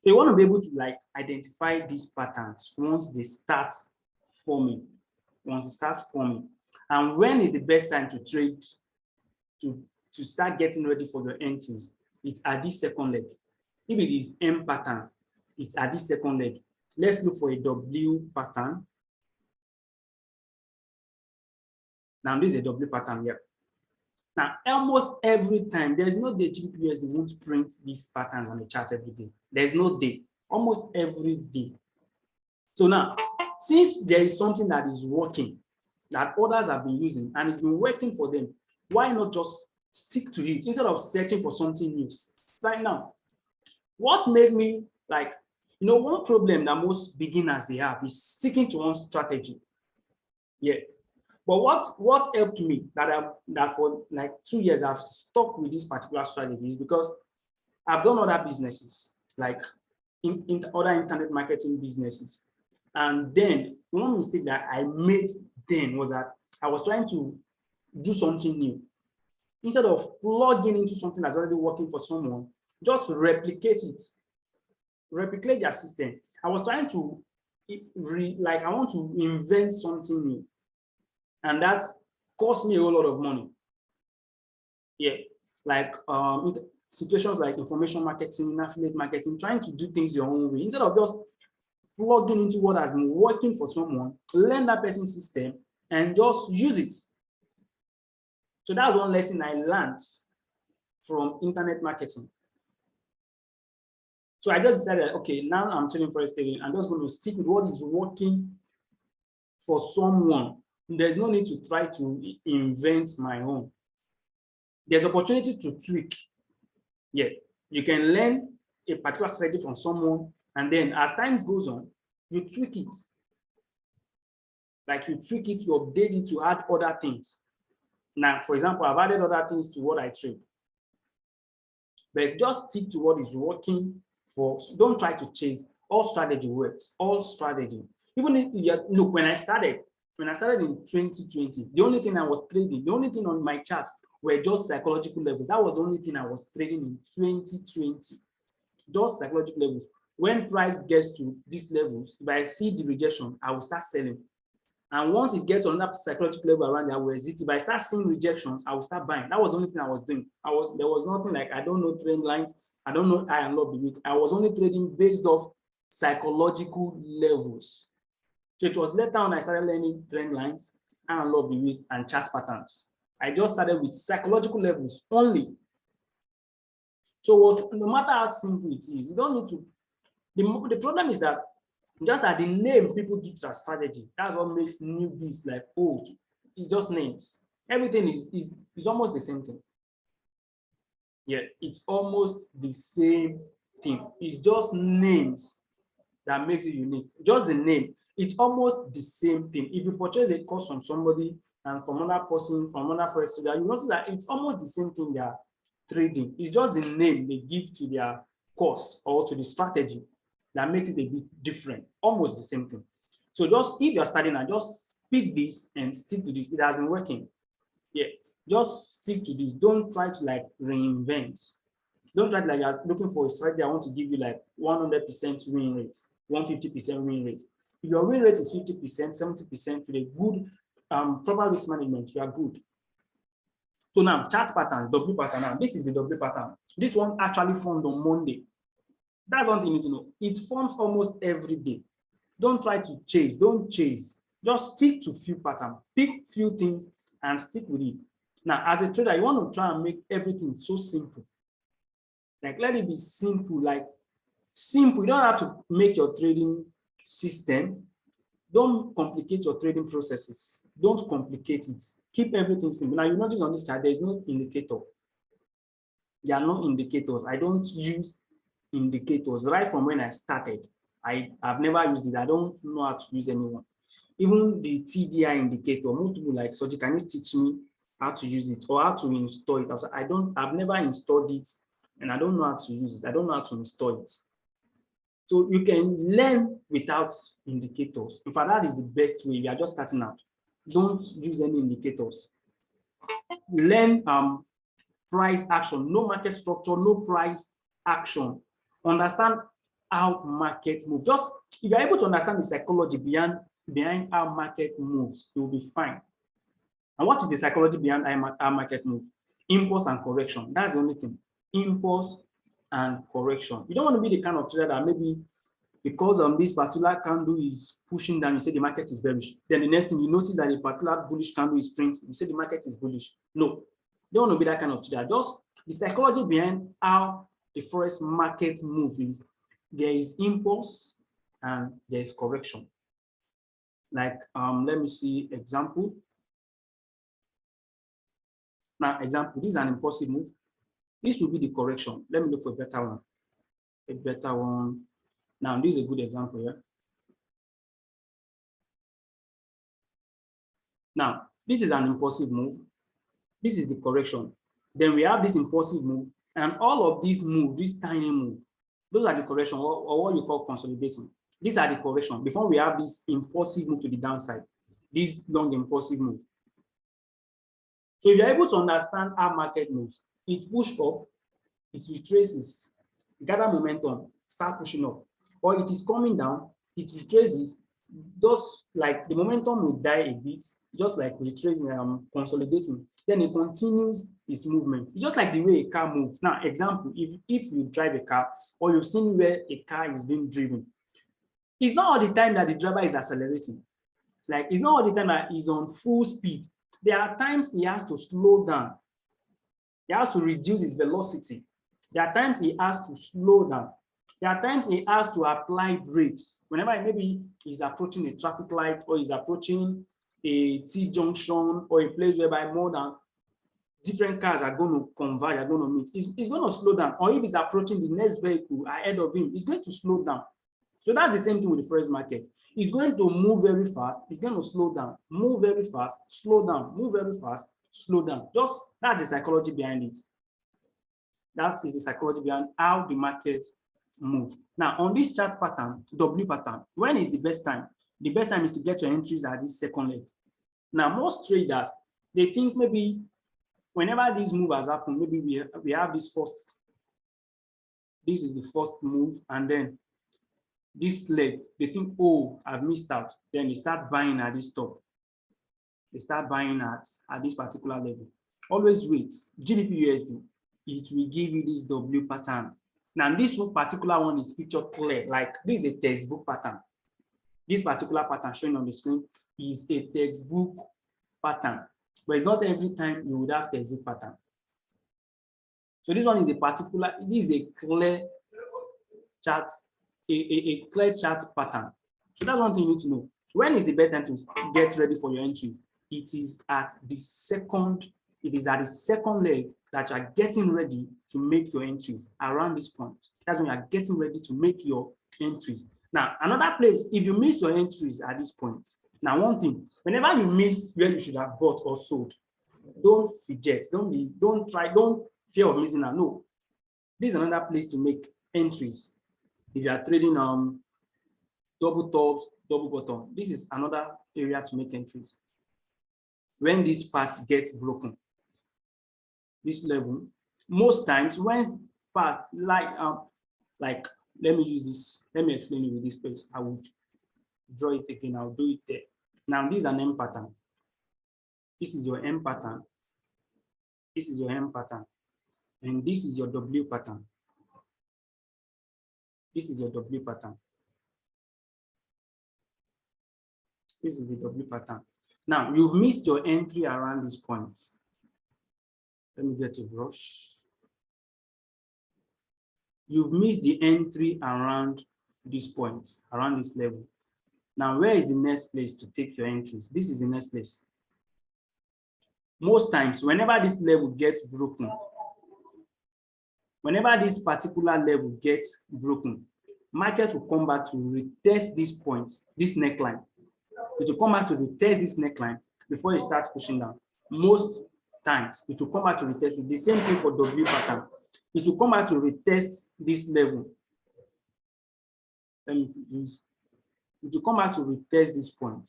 So you want to be able to like identify these patterns once they start forming. Once they start forming. And when is the best time to trade, to start getting ready for your entries? It's at this second leg. If it is M pattern, it's at this second leg. Let's look for a W pattern. Now this is a W pattern here. Now, almost every time, there's no day GPS they won't print these patterns on the chart every day. There's no day, almost every day. So now, since there is something that is working, that others have been using, and it's been working for them, why not just stick to it instead of searching for something new? Right now, what made me like, one problem that most beginners they have is sticking to one strategy. Yeah. But what helped me that for like 2 years I've stuck with this particular strategy is because I've done other businesses, like in other internet marketing businesses. And then one mistake that I made then was that I was trying to do something new. Instead of plugging into something that's already working for someone, just replicate it. Replicate their system. I was trying to I want to invent something new. And that cost me a whole lot of money. Yeah, like situations like information marketing, affiliate marketing, trying to do things your own way. Instead of just plugging into what has been working for someone, learn that person's system and just use it. So that's one lesson I learned from internet marketing. So I just decided, okay, now I'm trading for a trading. I'm just going to stick with what is working for someone. There's no need to try to invent my own. There's opportunity to tweak. Yeah, you can learn a particular strategy from someone, and then as time goes on, you tweak it. Like you tweak it, you update it to add other things. Now, for example, I've added other things to what I trade. But just stick to what is working for. So don't try to chase. All strategy works. All strategy. Even if look, when I started in 2020, the only thing I was trading, the only thing on my chart were just psychological levels. That was the only thing I was trading in 2020. Just psychological levels. When price gets to these levels, if I see the rejection, I will start selling. And once it gets to another psychological level around there, I will exit. If I start seeing rejections, I will start buying. That was the only thing I was doing. There was nothing like, I don't know trend lines. I don't know high and low be weak. I was only trading based off psychological levels. So it was later on I started learning trend lines, high and low be weak, and chart patterns. I just started with psychological levels only. So no matter how simple it is, you don't need to. The problem is that just that the name people give to a strategy, that's what makes newbies like, oh, it's just names. Everything is almost the same thing. Yeah, it's almost the same thing. It's just names that makes it unique. Just the name. It's almost the same thing. If you purchase a course from somebody and from another person, from another first student, you notice that it's almost the same thing they are trading. It's just the name they give to their course or to the strategy that makes it a bit different, almost the same thing. So just if you're starting and just pick this and stick to this, it has been working. Yeah, just stick to this. Don't try to like reinvent. Don't try to like you're looking for a strategy I want to give you like 100% win rate, 150% win rate. If your win rate is 50%, 70% with a good proper risk management, you are good. So now chart patterns, W pattern. Now this is the W pattern. This one actually formed on Monday. That's one thing you need to know. It forms almost every day. Don't try to chase. Don't chase. Just stick to few patterns. Pick few things and stick with it. Now, as a trader, you want to try and make everything so simple. Like, let it be simple. Like, simple. You don't have to make your trading system. Don't complicate your trading processes. Don't complicate it. Keep everything simple. Now, you notice on this chart, there's no indicator. There are no indicators. I don't use indicators right from when I started. I've never used it. I don't know how to use anyone. Even the TDI indicator, most people like, Soji, can you teach me how to use it or how to install it? I've never installed it and I don't know how to use it. I don't know how to install it. So you can learn without indicators. In fact, that is the best way. You are just starting out. Don't use any indicators. Learn price action, no market structure, no price action. Understand how market moves. Just if you're able to understand the psychology behind how market moves, you will be fine. And what is the psychology behind how market moves? Impulse and correction. That's the only thing. Impulse and correction. You don't want to be the kind of trader that maybe because this particular candle is pushing down, you say the market is bearish. Then the next thing you notice that a particular bullish candle is printing, you say the market is bullish. No, you don't want to be that kind of trader. Just the psychology behind how the forex market moves is there is impulse and there is correction. Like, let me see example. Now, example, this is an impulsive move. This will be the correction. Let me look for a better one. A better one. Now, this is a good example here. Now, this is an impulsive move. This is the correction. Then we have this impulsive move, and all of these moves, this tiny move, those are the correction, or what you call consolidating. These are the correction. Before we have this impulsive move to the downside, this long impulsive move. So if you're able to understand how market moves, it pushes up, it retraces, gather momentum, start pushing up. Or it is coming down, it retraces, just like the momentum will die a bit, just like retracing, consolidating. Then it continues its movement. It's just like the way a car moves. Now, example, if you drive a car or you've seen where a car is being driven, it's not all the time that the driver is accelerating. Like, it's not all the time that he's on full speed. There are times he has to slow down. He has to reduce his velocity. There are times he has to slow down. There are times he has to apply brakes. Whenever maybe he's approaching a traffic light or he's approaching a T-junction or a place whereby more than different cars are going to converge, are going to meet, he's going to slow down. Or if he's approaching the next vehicle ahead of him, he's going to slow down. So that's the same thing with the forex market. He's going to move very fast. He's going to slow down, move very fast, slow down, move very fast, slow down. Just that's the psychology behind it. That is the psychology behind how the market moves. Now, on this chart pattern, W pattern, when is the best time? The best time is to get your entries at this second leg. Now, most traders, they think maybe whenever this move has happened, maybe we have this first, this is the first move, and then this leg, they think, oh, I've missed out. Then they start buying at this top. They start buying at this particular level. Always wait. GBP USD, it will give you this W pattern. Now, this particular one is pictured clear. Like, this is a textbook pattern. This particular pattern shown on the screen is a textbook pattern. But it's not every time you would have textbook pattern. So this one is this is a clear chart, a clear chart pattern. So that's one thing you need to know. When is the best time to get ready for your entries? It is at the second leg that you are getting ready to make your entries around this point. That's when you are getting ready to make your entries. Now, another place, if you miss your entries at this point, now one thing, whenever you miss where you should have bought or sold, don't fidget, don't fear of missing out. No, this is another place to make entries. If you are trading double tops, double bottom, this is another area to make entries. When this part gets broken, this level, most times when part like let me use this, let me explain it with this place. I would draw it again, I'll do it there. Now this is an M pattern. This is your M pattern. This is your M pattern. And this is your W pattern. This is your W pattern. This is the W pattern. Now, you've missed your entry around this point. Let me get a brush. You've missed the entry around this point, around this level. Now, where is the next place to take your entries? This is the next place. Most times, whenever this level gets broken, Whenever this particular level gets broken, market will come back to retest this point, this neckline. It will come back to retest this neckline before it starts pushing down. Most times, it will come back to retest it. The same thing for W pattern. It will come back to retest this level. Let me use. It will come back to retest this point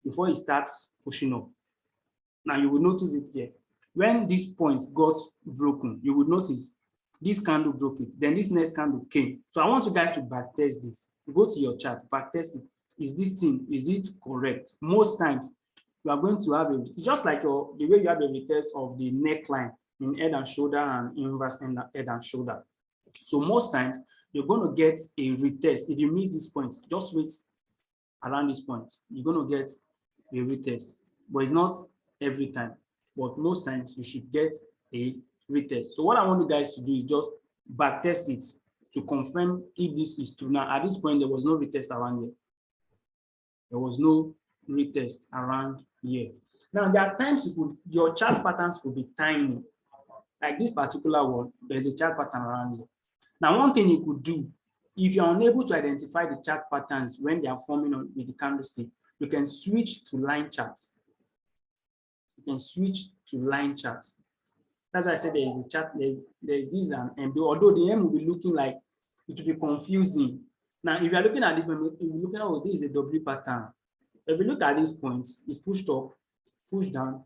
before it starts pushing up. Now you will notice it here. When this point got broken, you will notice this candle broke it. Then this next candle came. So I want you guys to backtest this. Go to your chart, backtest it. Is this thing, is it correct? Most times you are going to have a, just like the way you have a retest of the neckline in head and shoulder and inverse head and shoulder. So most times you're going to get a retest. If you miss this point, just wait around this point. You're going to get a retest, but it's not every time. But most times you should get a retest. So what I want you guys to do is just backtest it to confirm if this is true. Now, at this point, there was no retest around here. There was no retest around here. Now, there are times your chart patterns could be tiny. Like this particular one, there's a chart pattern around here. Now, one thing you could do, if you're unable to identify the chart patterns when they are forming with the candlestick, you can switch to line charts. You can switch to line charts. That's why I said there is a chart, there's this and M, although the M will be looking like it will be confusing. Now, if you're looking at this, if you're looking at, oh, this is a W pattern. If you look at these points, it's pushed up, pushed down,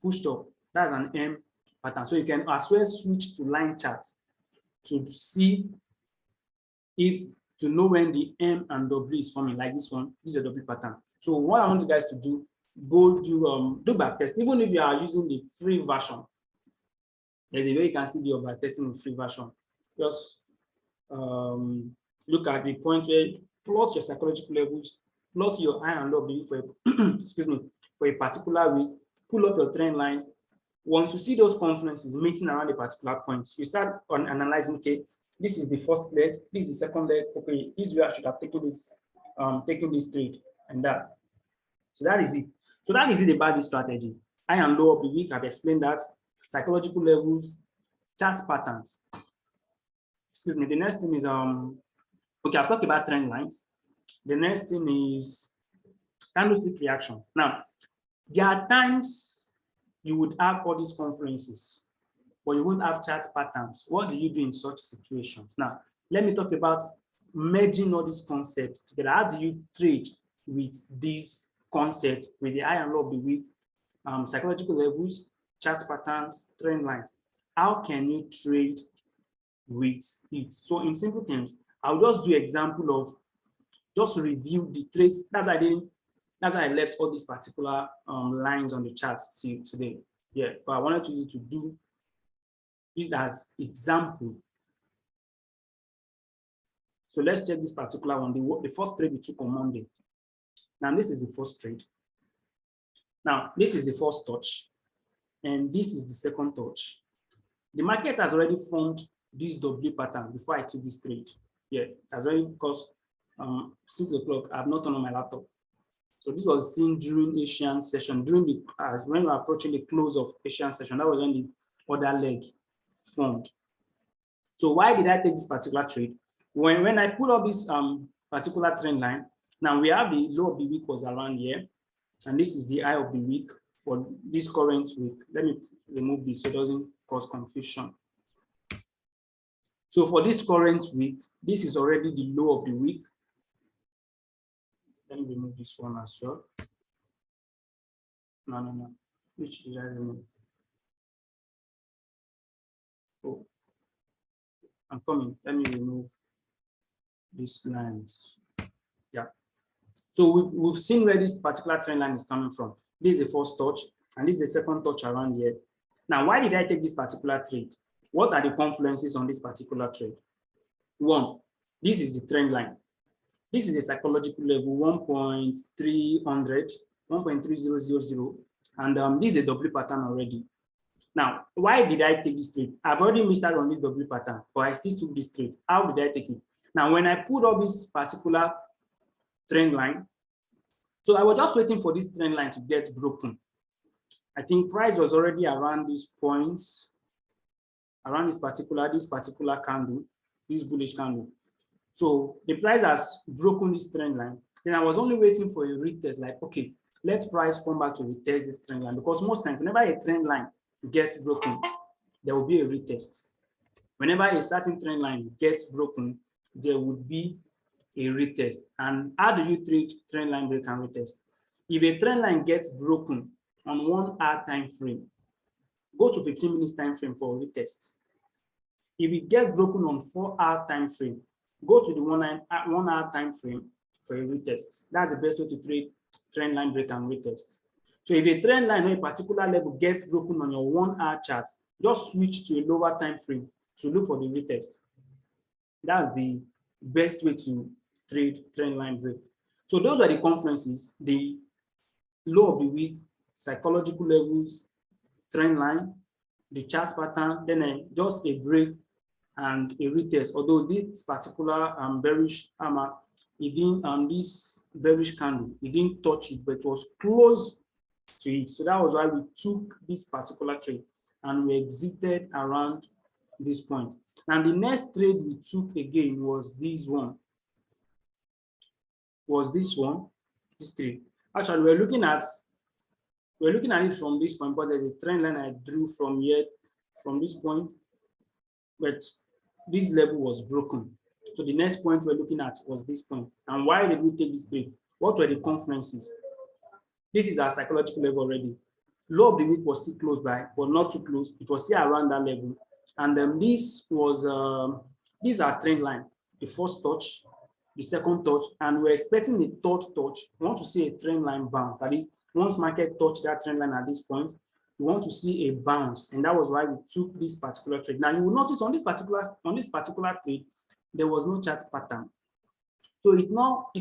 pushed up. That's an M pattern. So you can as well switch to line chart to see to know when the M and W is forming, like this one. This is a W pattern. So what I want you guys to do, go do backtest. Even if you are using the free version, there's a way you can see your backtesting with free version. Just look at the point where plot your psychological levels, plot your high and low belief for excuse me, for a particular week, pull up your trend lines. Once you see those confluences meeting around a particular point, you start on analyzing, okay, this is the first leg, this is the second leg, okay, this is where I should have taken this trade and that. So that is it. So that is it about this strategy. High and low of the week, I've explained that. Psychological levels, chart patterns. Excuse me, the next thing is, okay, I've talked about trend lines. The next thing is candlestick reactions. Now, there are times you would have all these confluences, but you won't have chart patterns. What do you do in such situations? Now, let me talk about merging all these concepts together. How do you trade with these concepts, with the high and low of the week, psychological levels, chart patterns, trend lines? How can you trade with it? So in simple terms, I'll just do example of just review the trades. That's why I left all these particular lines on the charts today. Yeah, but I wanted you to do this as example. So let's check this particular one. The first trade we took on Monday. Now this is the first trade. Now this is the first touch, and this is the second touch. The market has already formed this W pattern before I took this trade. Yeah, it has already, because 6 o'clock, I have not turned on my laptop. So this was seen during Asian session, when we were approaching the close of Asian session. That was when the other leg formed. So why did I take this particular trade? When I put up this particular trend line, now we have the low of the week was around here, and this is the high of the week for this current week. Let me remove this so it doesn't cause confusion. So for this current week, this is already the low of the week. Let me remove this one as well. No. Which did I remove? Oh, I'm coming. Let me remove these lines. Yeah. So we've seen where this particular trend line is coming from. This is the first touch, and this is the second touch around here. Now, why did I take this particular trade? What are the confluences on this particular trade? One, this is the trend line. This is a psychological level 1.300, 1.3000, and this is a W pattern already. Now, why did I take this trade? I've already missed out on this W pattern, but I still took this trade. How did I take it? Now, when I put up this particular trend line, so I was just waiting for this trend line to get broken. I think price was already around these points. around this particular candle, this bullish candle. So the price has broken this trend line. Then I was only waiting for a retest, like, okay, let price come back to retest this trend line, because most times whenever a trend line gets broken, there will be a retest. Whenever a certain trend line gets broken, there would be a retest. And how do you trade trend line break and retest? If a trend line gets broken on 1 hour time frame, go to 15 minutes time frame for a retest. If it gets broken on 4 hour time frame, go to the 1 hour time frame for a retest. That's the best way to trade trend line break and retest. So if a trend line on a particular level gets broken on your 1 hour chart, just switch to a lower time frame to look for the retest. That's the best way to trade trend line break. So those are the conferences: the low of the week, psychological levels, trend line, the chart pattern, then just a break and a retest. Although this particular bearish hammer, it didn't this bearish candle, it didn't touch it, but it was close to it. So that was why we took this particular trade and we exited around this point. And the next trade we took again was this one. This trade. Actually, we're looking at it from this point, but there's a trend line I drew from here, from this point, but this level was broken. So the next point we're looking at was this point. And why did we take this trade? What were the conferences? This is our psychological level already. Low of the week was still close by, but not too close. It was still around that level. And then this was these are trend line. The first touch, the second touch, and we're expecting the third touch. We want to see a trend line bounce. That is, once market touched that trend line at this point, we want to see a bounce, and that was why we took this particular trade. Now you will notice on this particular trade, there was no chart pattern. So it's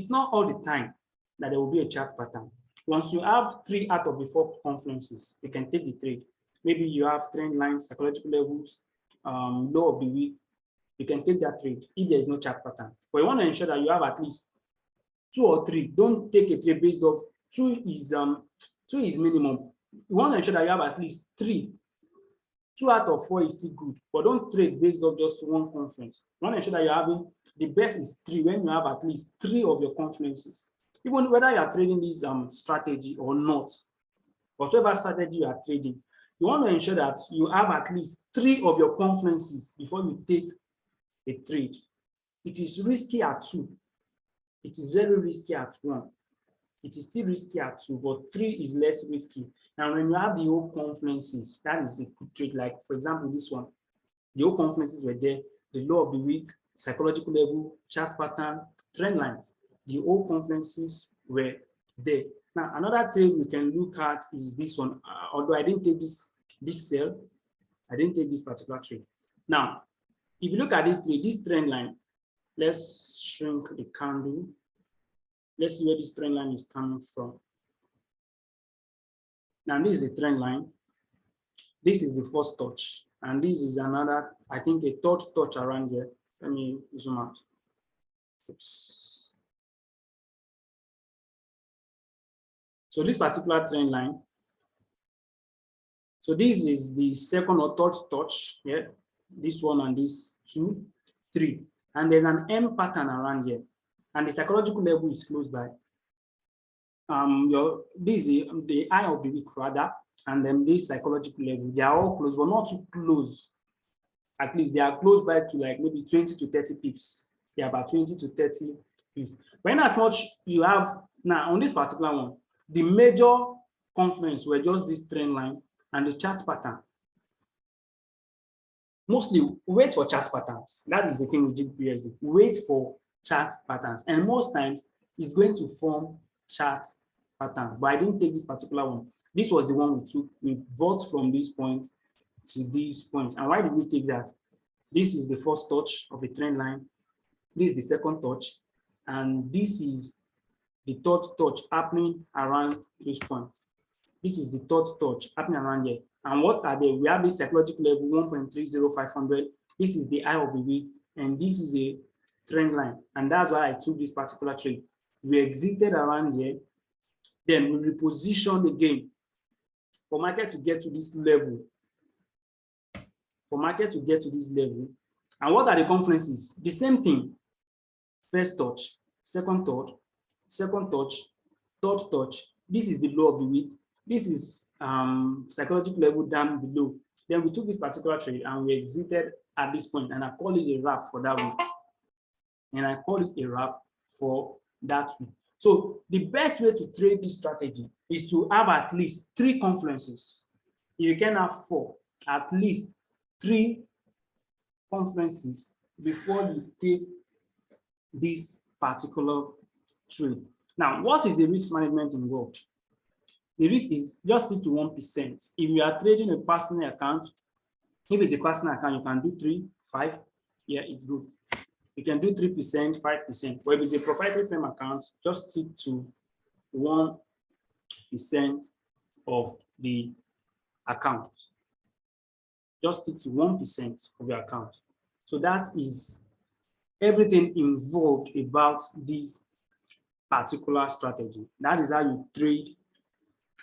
not all the time that there will be a chart pattern. Once you have 3 out of the 4 conferences, you can take the trade. Maybe you have trend lines, psychological levels, low of the week. You can take that trade if there is no chart pattern. But you want to ensure that you have at least 2 or 3. Don't take a trade based off 2 is minimum. You want to ensure that you have at least 3. 2 out of 4 is still good, but don't trade based off just 1 conference. You want to ensure that you're having the best is 3 when you have at least 3 of your conferences. Even whether you are trading this strategy or not, whatever strategy you are trading, you want to ensure that you have at least 3 of your conferences before you take a trade. It is risky at 2. It is very risky at 1. It is still risky at 2, but 3 is less risky. And when you have the whole conferences, that is a good trade. Like, for example, this one, the whole conferences were there, the low of the week, psychological level, chart pattern, trend lines. The whole conferences were there. Now, another trade we can look at is this one. Although I didn't take this sell, I didn't take this particular trade. Now, if you look at this trend line, let's shrink the candle. Let's see where this trend line is coming from. Now, this is a trend line. This is the first touch. And this is another, I think, a third touch around here. Let me zoom out. Oops. So this particular trend line. So this is the second or third touch. Yeah. This one and this 2, 3. And there's an M pattern around here. And the psychological level is close by. This is the eye of the week rather, and then this psychological level. They are all close, but not too close. At least they are close by to like maybe 20 to 30 pips. They are about 20 to 30 pips. When as much you have now on this particular one, the major conference were just this trend line and the chart pattern. Mostly wait for chart patterns. That is the thing with GBSD. Wait for chart patterns, and most times it's going to form chart pattern. But I didn't take this particular one. This was the one we took. We bought from this point to this point. And why did we take that? This is the first touch of a trend line. This is the second touch, and this is the third touch happening around this point. This is the third touch happening around here. And what are they? We have this psychological level 1.30500. This is the eye of the week, and this is a trend line. And that's why I took this particular trade. We exited around here, then we repositioned again for market to get to this level. for market to get to this level. And what are the confluences? The same thing. First touch, second touch, third touch. This is the low of the week. This is psychological level down below. Then we took this particular trade and we exited at this point, and I call it a wrap for that week. And I call it a wrap for that week. So the best way to trade this strategy is to have at least 3 confluences. You can have 4, at least 3 confluences before you take this particular trade. Now, what is the risk management involved? The risk is just stick to 1%. If you are trading a personal account, if it's a personal account, you can do 3, 5. Yeah, it's good. You can do 3%, 5%. But if it's a proprietary firm account, just stick to 1% of the account. Just stick to 1% of the account. So that is everything involved about this particular strategy. That is how you trade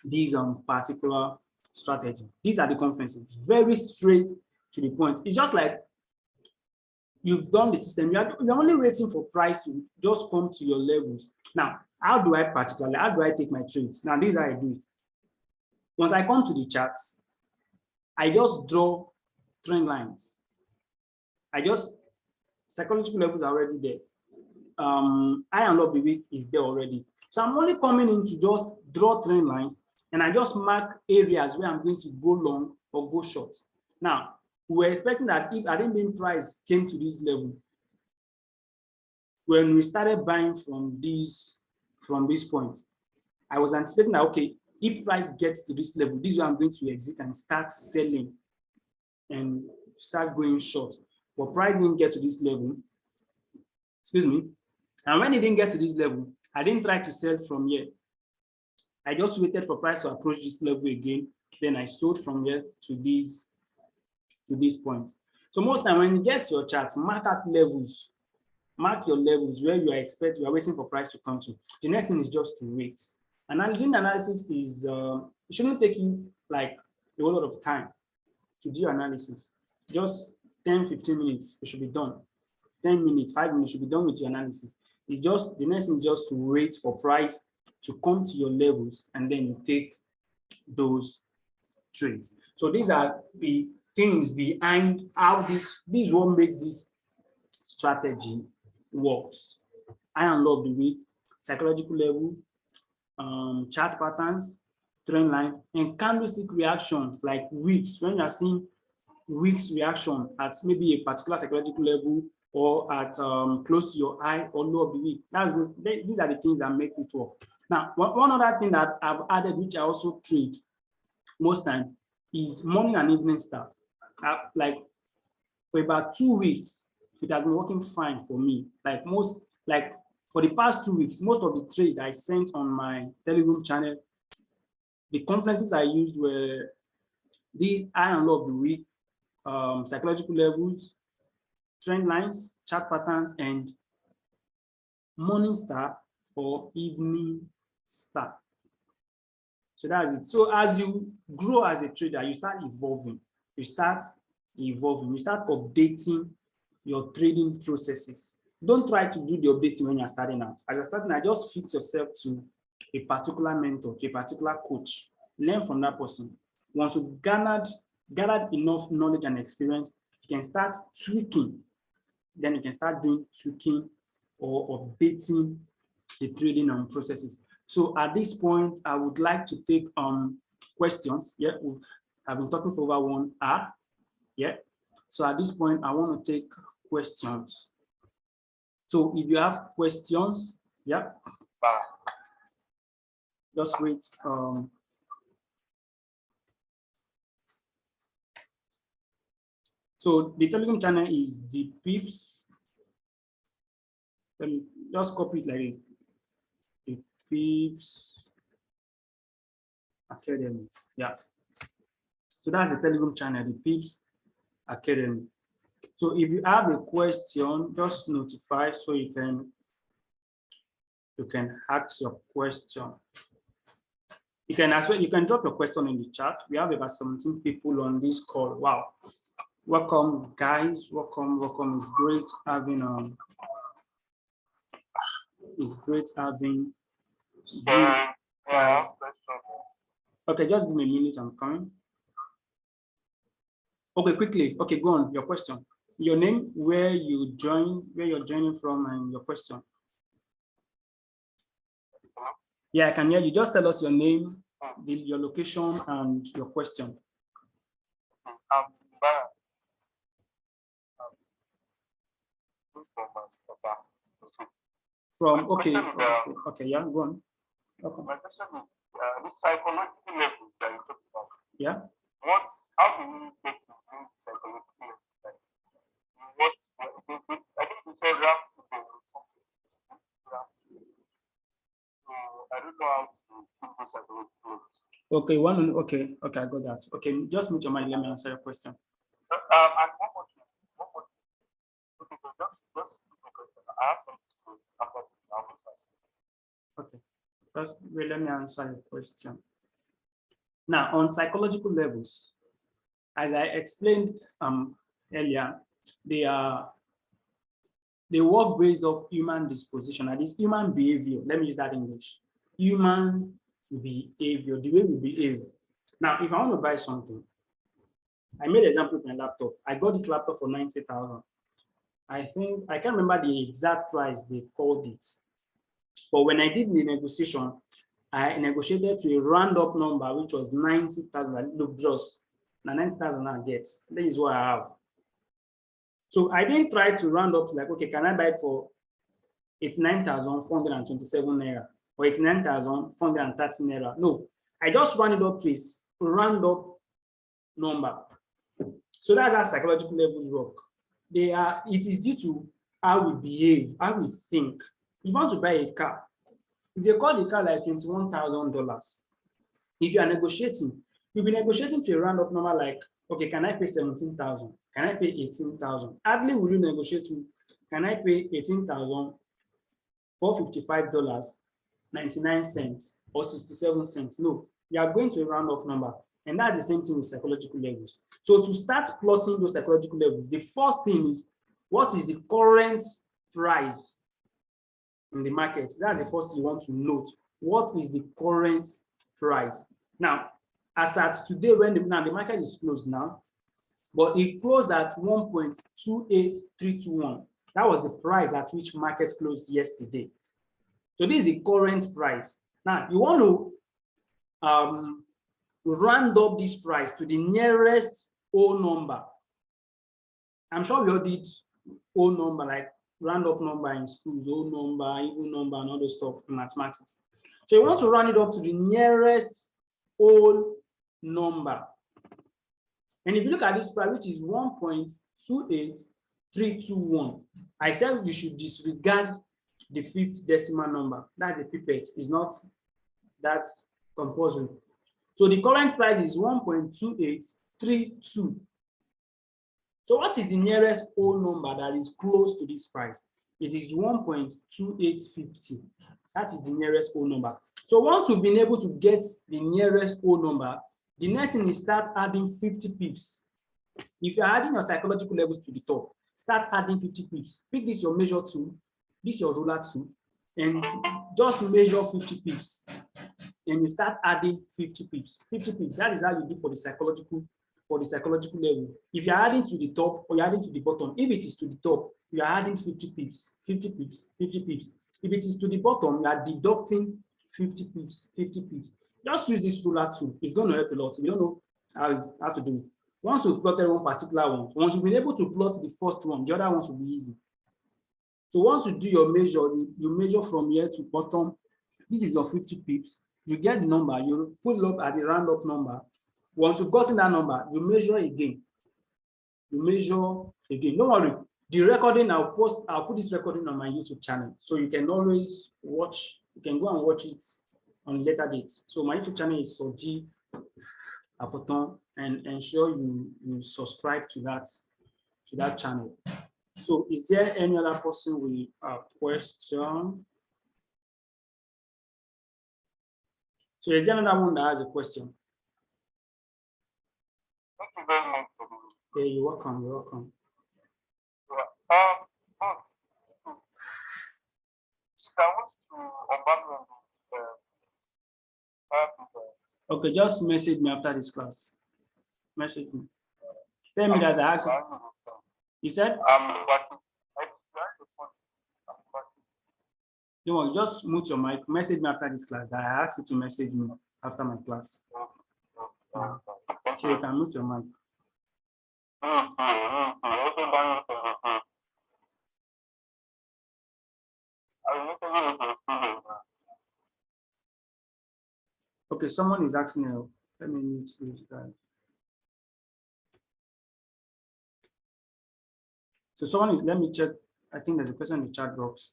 these particular strategy. These are the confluences. Very straight to the point. It's just like you've done the system. You're only waiting for price to just come to your levels. Now, how do I take my trades? Now, this is how I do it. Once I come to the charts, I just draw trend lines. Psychological levels are already there. High and low of the week is there already. So I'm only coming in to just draw trend lines, and I just mark areas where I'm going to go long or go short. Now, we were expecting that if adenine price came to this level, when we started buying from this point, I was anticipating that, okay, if price gets to this level, this is where I'm going to exit and start selling and start going short. But price didn't get to this level. Excuse me. And when it didn't get to this level, I didn't try to sell from here. I just waited for price to approach this level again. Then I sold from here to this point. So most time when you get to your chart, mark levels. Mark your levels where you are waiting for price to come to. The next thing is just to wait. Analysis is it shouldn't take you like a whole lot of time to do your analysis. Just 10-15 minutes, it should be done. 10 minutes, 5 minutes, should be done with your analysis. It's just the next thing is just to wait for price to come to your levels, and then you take those trades. So these are the things behind how this is what makes this strategy works. High and low of the week, psychological level, chart patterns, trend lines, and candlestick reactions like wicks. When you are seeing wicks reaction at maybe a particular psychological level or at close to your high or low of the week, these are the things that make it work. Now, one other thing that I've added, which I also trade most times, is morning and evening star. Like for about 2 weeks, it has been working fine for me. Like for the past 2 weeks, most of the trades I sent on my Telegram channel, the conferences I used were the high and low of the week, psychological levels, trend lines, chart patterns, and morning star or evening star. So that's it. So as you grow as a trader, you start evolving. You start updating your trading processes. Don't try to do the updating when you're starting out. As you're starting out, just fix yourself to a particular mentor, to a particular coach. Learn from that person. Once you've gathered enough knowledge and experience, you can start tweaking. Then you can start doing tweaking or updating the trading processes. So at this point, I would like to take questions. Yeah, I've been talking for over 1 hour. Yeah. So at this point, I want to take questions. So if you have questions, yeah, just wait. So the Telegram channel is the Pips. Let me just copy it like the Pips Academy. Yeah. So that's the Telegram channel, the Pips Academy. So if you have a question, just notify so you can ask your question. You can drop your question in the chat. We have about 17 people on this call. Wow. Welcome, guys. Welcome. It's great having It's great having you guys. Okay, just give me a minute. I'm coming. Okay, quickly. Okay, go on. Your question. Your name, where you're joining from, and your question. Yeah, I can hear you. Just tell us your name, your location, and your question. From okay, yeah, go on. Okay. My question is the psychological levels that you talked about. Yeah. How do you get to build psychological levels? I think you said rap to the so I don't know how to build those psychological levels. Okay, okay, I got that. Okay, just mute your mic. Let me answer your question. And one more thing. Okay, so just my question. I have something to say after this. Okay, just wait, let me answer your question. Now, on psychological levels, as I explained earlier, they work based off human disposition, and it's human behavior. Let me use that in English. Human behavior, the way we behave. Now, if I want to buy something, I made an example with my laptop. I got this laptop for 90,000. I can't remember the exact price they called it. But when I did the negotiation, I negotiated to a round up number, which was 90,000. Look, just now 90,000 I get. This is what I have. So I didn't try to round up to like, okay, can I buy it for 89,427 naira or 89,430 naira? No, I just round it up to a round up number. So that's how psychological levels work. It is due to how we behave, how we think. If you want to buy a car, if they call the car like $21,000, if you are negotiating, you'll be negotiating to a round up number like, okay, can I pay 17,000? Can I pay 18,000? Hardly will you negotiate to, can I pay $18,455.99 or 67 cents? No, you are going to a round up number. And that's the same thing with psychological levels. So to start plotting those psychological levels, the first thing is, what is the current price in the market? That's the first thing you want to note. What is the current price? Now, as at today, when the market is closed now, but it closed at 1.28321. That was the price at which market closed yesterday. So this is the current price. Now, you want to round up this price to the nearest whole number. I'm sure we all did whole number, like round up number in schools, whole number, even number, and all those stuff in mathematics. So you want to round it up to the nearest whole number. And if you look at this price, which is 1.28321, I said you should disregard the fifth decimal number. That's a pipette. It's not that compulsory. So the current price is 1.2832. So what is the nearest whole number that is close to this price? It is 1.2850. That is the nearest whole number. So once you've been able to get the nearest whole number, the next thing is start adding 50 pips. If you're adding your psychological levels to the top, start adding 50 pips. Pick this your measure tool, this your ruler tool, and just measure 50 pips. And you start adding 50 pips. 50 pips. That is how you do for the psychological level. If you're adding to the top or you're adding to the bottom, if it is to the top, you are adding 50 pips, 50 pips, 50 pips. If it is to the bottom, you are deducting 50 pips, 50 pips. Just use this ruler tool. It's going to help a lot. If you don't know how to do it. Once you've plotted one particular one, once you've been able to plot the first one, the other ones will be easy. So once you do your measure, you measure from here to bottom. This is your 50 pips. You get the number, you pull it up at the round up number. Once you've gotten that number, you measure again. You measure again. Don't worry. The recording, I'll put this recording on my YouTube channel. So you can always watch, you can go and watch it on a later date. So my YouTube channel is Soji Afotan, and ensure you subscribe to that channel. So is there any other person with a question? So is there another one that has a question? Thank you very much for the Yeah, you're welcome. You're welcome. Yeah. I want to unpack on Okay, just message me after this class. Message me. Tell me that I asked. You said? Don't worry, just mute your mic. Message me after this class. That I asked you to message me after my class. So you can mute your mic. Okay, someone is asking you. Let me mute these guys. So someone is, let me check. I think there's a question in the chat box.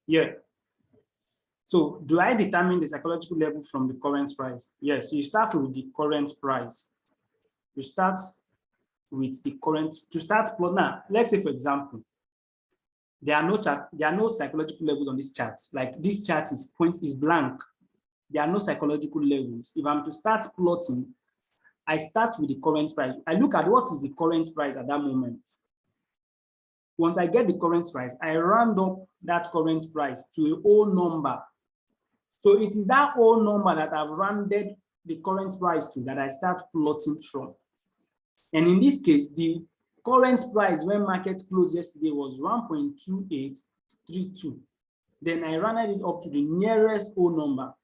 Yeah. So do I determine the psychological level from the current price? Yes, you start with the current price. You start with the current, to start plot. Now, let's say, for example, there are no psychological levels on this chart. Like this chart is blank. There are no psychological levels. If I'm to start plotting, I start with the current price. I look at what is the current price at that moment. Once I get the current price, I round up that current price to a whole number. So it is that whole number that I've rounded the current price to that I start plotting from. And in this case, the current price when market closed yesterday was 1.2832. Then I rounded it up to the nearest whole number.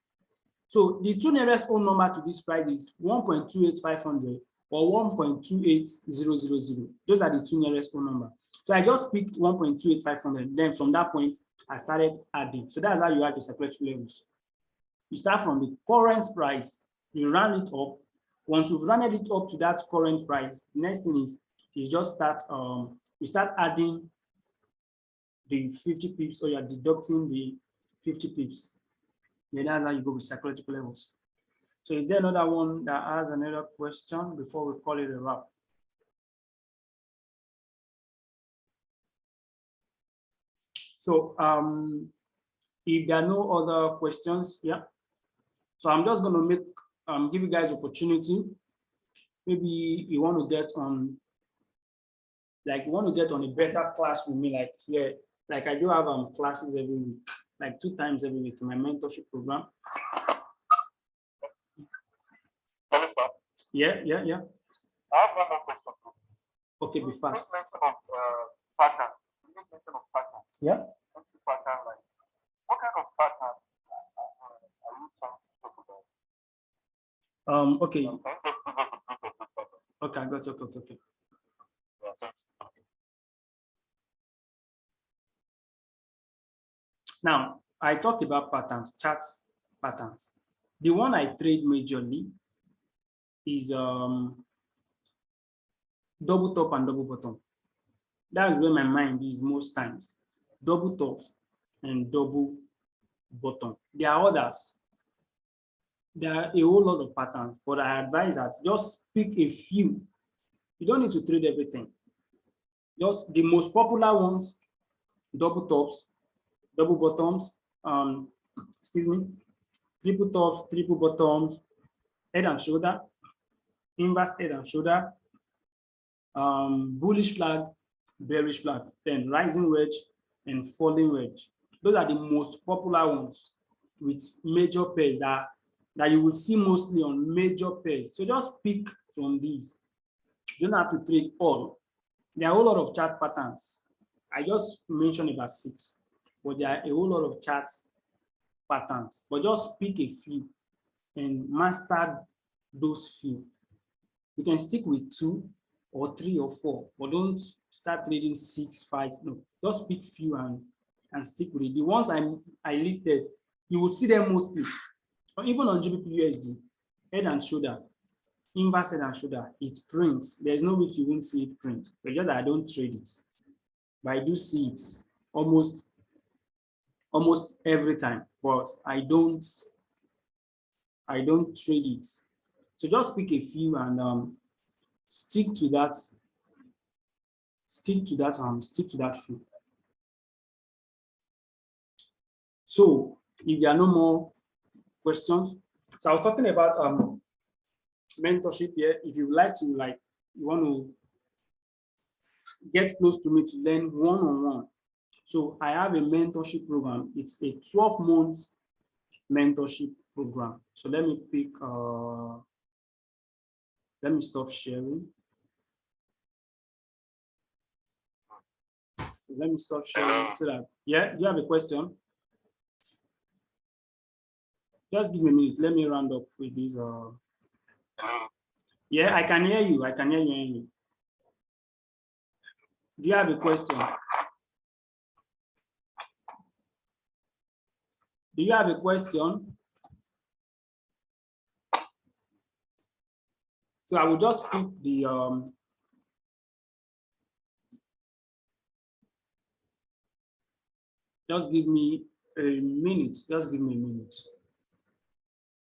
So the two nearest whole number to this price is 1.28500 or 1.28000. Those are the two nearest whole number. So I just picked 1.28500. Then from that point, I started adding. So that's how you add the psychological levels. You start from the current price, you round it up. Once you've rounded it up to that current price, the next thing is you just start you start adding the 50 pips, or you're deducting the 50 pips. Then that's how you go with psychological levels. So is there another one that has another question before we call it a wrap? So if there are no other questions, yeah. So I'm just going to make give you guys opportunity. Maybe you want to get on, like you want to get on a better class with me, like yeah, like I do have classes every week, like 2 times every week in my mentorship program. Yeah. I have one more question. Okay, be fast. Pattern. Yeah. Pattern, like, what kind of pattern are you trying to talk about? Okay. Okay, I got it. Okay. Now, I talked about patterns, charts patterns. The one I trade majorly is double top and double bottom. That's where my mind is most times. Double tops and double bottom. There are others. There are a whole lot of patterns, but I advise that just pick a few. You don't need to trade everything. Just the most popular ones: double tops, double bottoms, triple tops, triple bottoms, head and shoulder, inverse head and shoulder, bullish flag, bearish flag, then rising wedge and falling wedge. Those are the most popular ones with major pairs that you will see mostly on major pairs. So just pick from these. You don't have to trade all. There are a whole lot of chart patterns. I just mentioned about 6, but there are a whole lot of chart patterns. But just pick a few and master those few. You can stick with 2 or 3 or 4, but don't start trading 6, 5. No, just pick few and stick with it. The ones I listed, you will see them mostly, or even on GBP/USD, head and shoulder, inverse head and shoulder. It prints. There's no week you won't see it print. But just I don't trade it, but I do see it almost every time. But I don't trade it. So just pick a few and stick to that few. So if there are no more questions, so I was talking about mentorship here. If you would like to, you want to get close to me to learn one-on-one. So I have a mentorship program. It's a 12-month mentorship program. So let me pick, let me stop sharing. Let me stop sharing so that, yeah, do you have a question? Just give me a minute. Let me round up with this. Yeah, I can hear you. I can hear you. Do you have a question? Do you have a question? So I will just pick the just give me a minute. Just give me a minute.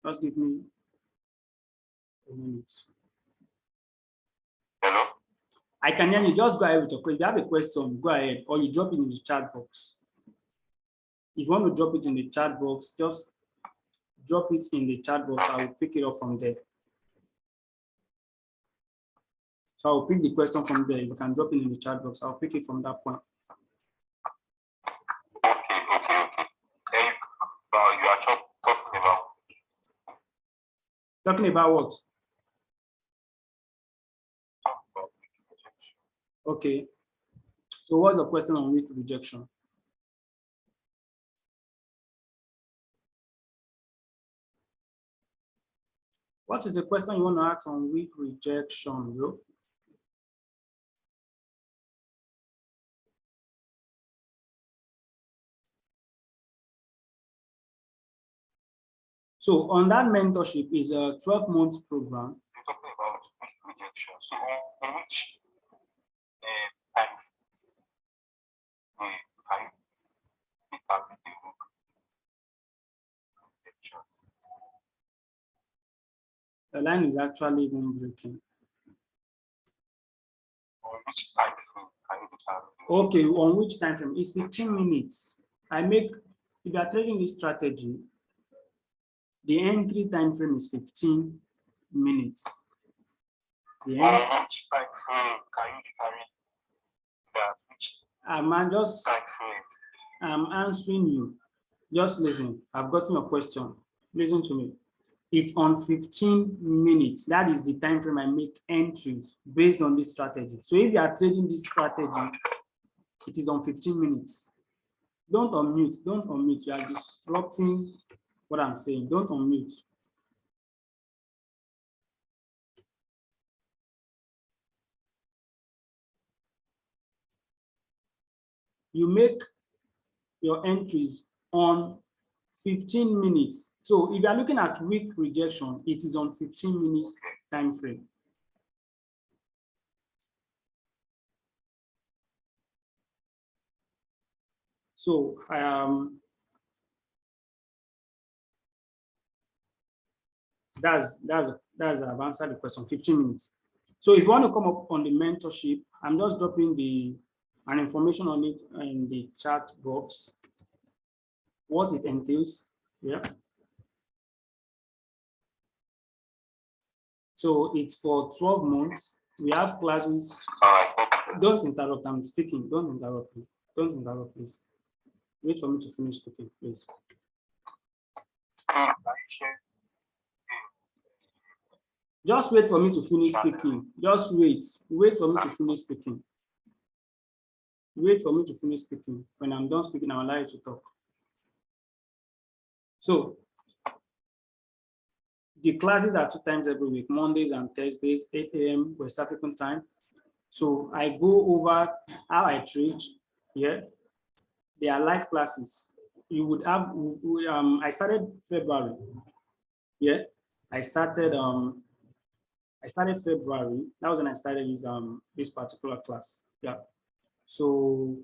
Just give me a minute. Hello? I can hear you. Just go ahead with your question. If you have a question, go ahead, or you drop it in the chat box. If you want to drop it in the chat box, just drop it in the chat box. I will pick it up from there. So I'll pick the question from there. You can drop it in the chat box. I'll pick it from that point. Okay. You are talking about? Talking about what? Okay. So what's the question on weak rejection? What is the question you want to ask on weak rejection, bro? So on that mentorship is a 12-month program. You're talking about rejection. So in which time can you pick up the book rejection? The line is actually even breaking. On which time frame can you pick up? Okay, on which time frame? It's 15 minutes. If you are trading this strategy, the entry time frame is 15 minutes. On which time frame can you carry that? I'm answering you. Just listen. I've gotten your question. Listen to me. It's on 15 minutes. That is the time frame I make entries based on this strategy. So if you are trading this strategy, it is on 15 minutes. Don't unmute. Don't unmute. You are disrupting what I'm saying. Don't unmute. You make your entries on 15 minutes. So if you are looking at weak rejection, it is on 15 minutes time frame. So I've answered the question. 15 minutes. So if you want to come up on the mentorship, I'm just dropping an information on it in the chat box. What it entails, yeah. So it's for 12 months. We have classes. Don't interrupt. I'm speaking. Don't interrupt me. Don't interrupt, please. Wait for me to finish speaking, please. Just wait for me to finish speaking. Just wait. Wait for me to finish speaking. Wait for me to finish speaking. When I'm done speaking, I'll allow you to talk. So the classes are 2 times every week, Mondays and Thursdays, 8 a.m. West African time. So I go over how I trade. Yeah, they are live classes. You would have. I started February. Yeah, I started February. That was when I started this particular class. Yeah, so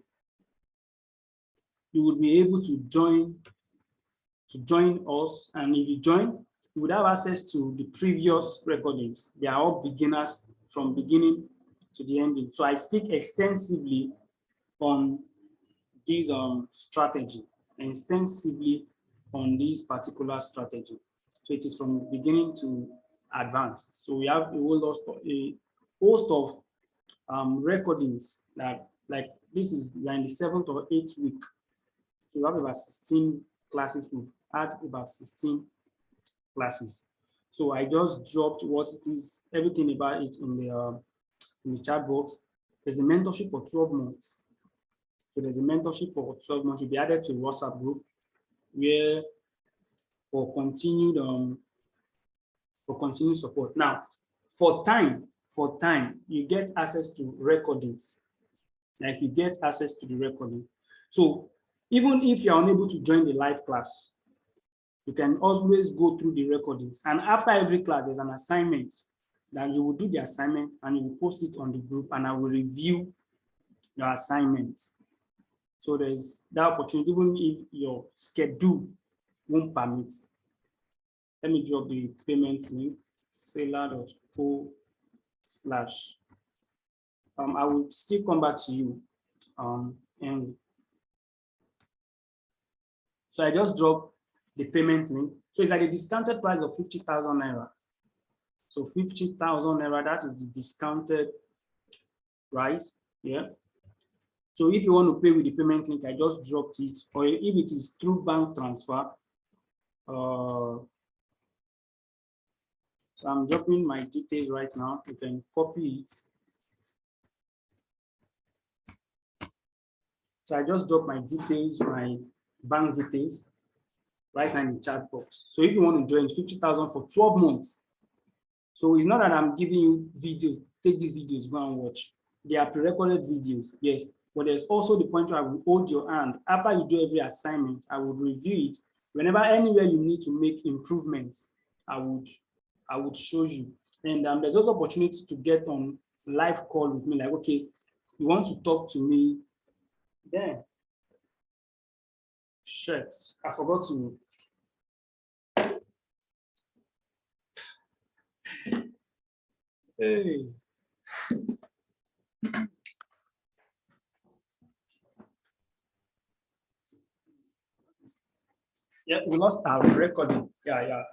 you would be able to join us, and if you join, you would have access to the previous recordings. They are all beginners from beginning to the ending. So I speak extensively on this strategy, extensively on this particular strategy. So it is from beginning to advanced. So we have a host of recordings that, like, this is, we are in the 7th or 8th week. So we have about 16 classes. We've had about 16 classes. So I just dropped what it is, everything about it in the chat box. There's a mentorship for 12 months. So there's a mentorship for 12 months. You'll be added to a WhatsApp group where for continued support. Now, for time, you get access to recordings. Like, you get access to the recording. So even if you're unable to join the live class, you can always go through the recordings. And after every class, there's an assignment that you will do the assignment and you will post it on the group, and I will review your assignment. So there's that opportunity, even if your schedule won't permit. Let me drop the payment link, seller.co/. I will still come back to you. And so I just dropped the payment link. So it's at a discounted price of 50,000 naira. So 50,000 naira, that is the discounted price. Yeah. So if you want to pay with the payment link, I just dropped it. Or if it is through bank transfer, so I'm dropping my details right now. You can copy it. So I just dropped my details, my bank details, right now in the chat box. So if you want to join, 50,000 for 12 months. So it's not that I'm giving you videos, take these videos, go and watch. They are pre-recorded videos, yes. But there's also the point where I will hold your hand. After you do every assignment, I would review it. Whenever anywhere you need to make improvements, I would show you. And there's also opportunity to get on live call with me. Like, okay, you want to talk to me? Then, shit, I forgot to. Hey. Yeah, we lost our recording. Yeah.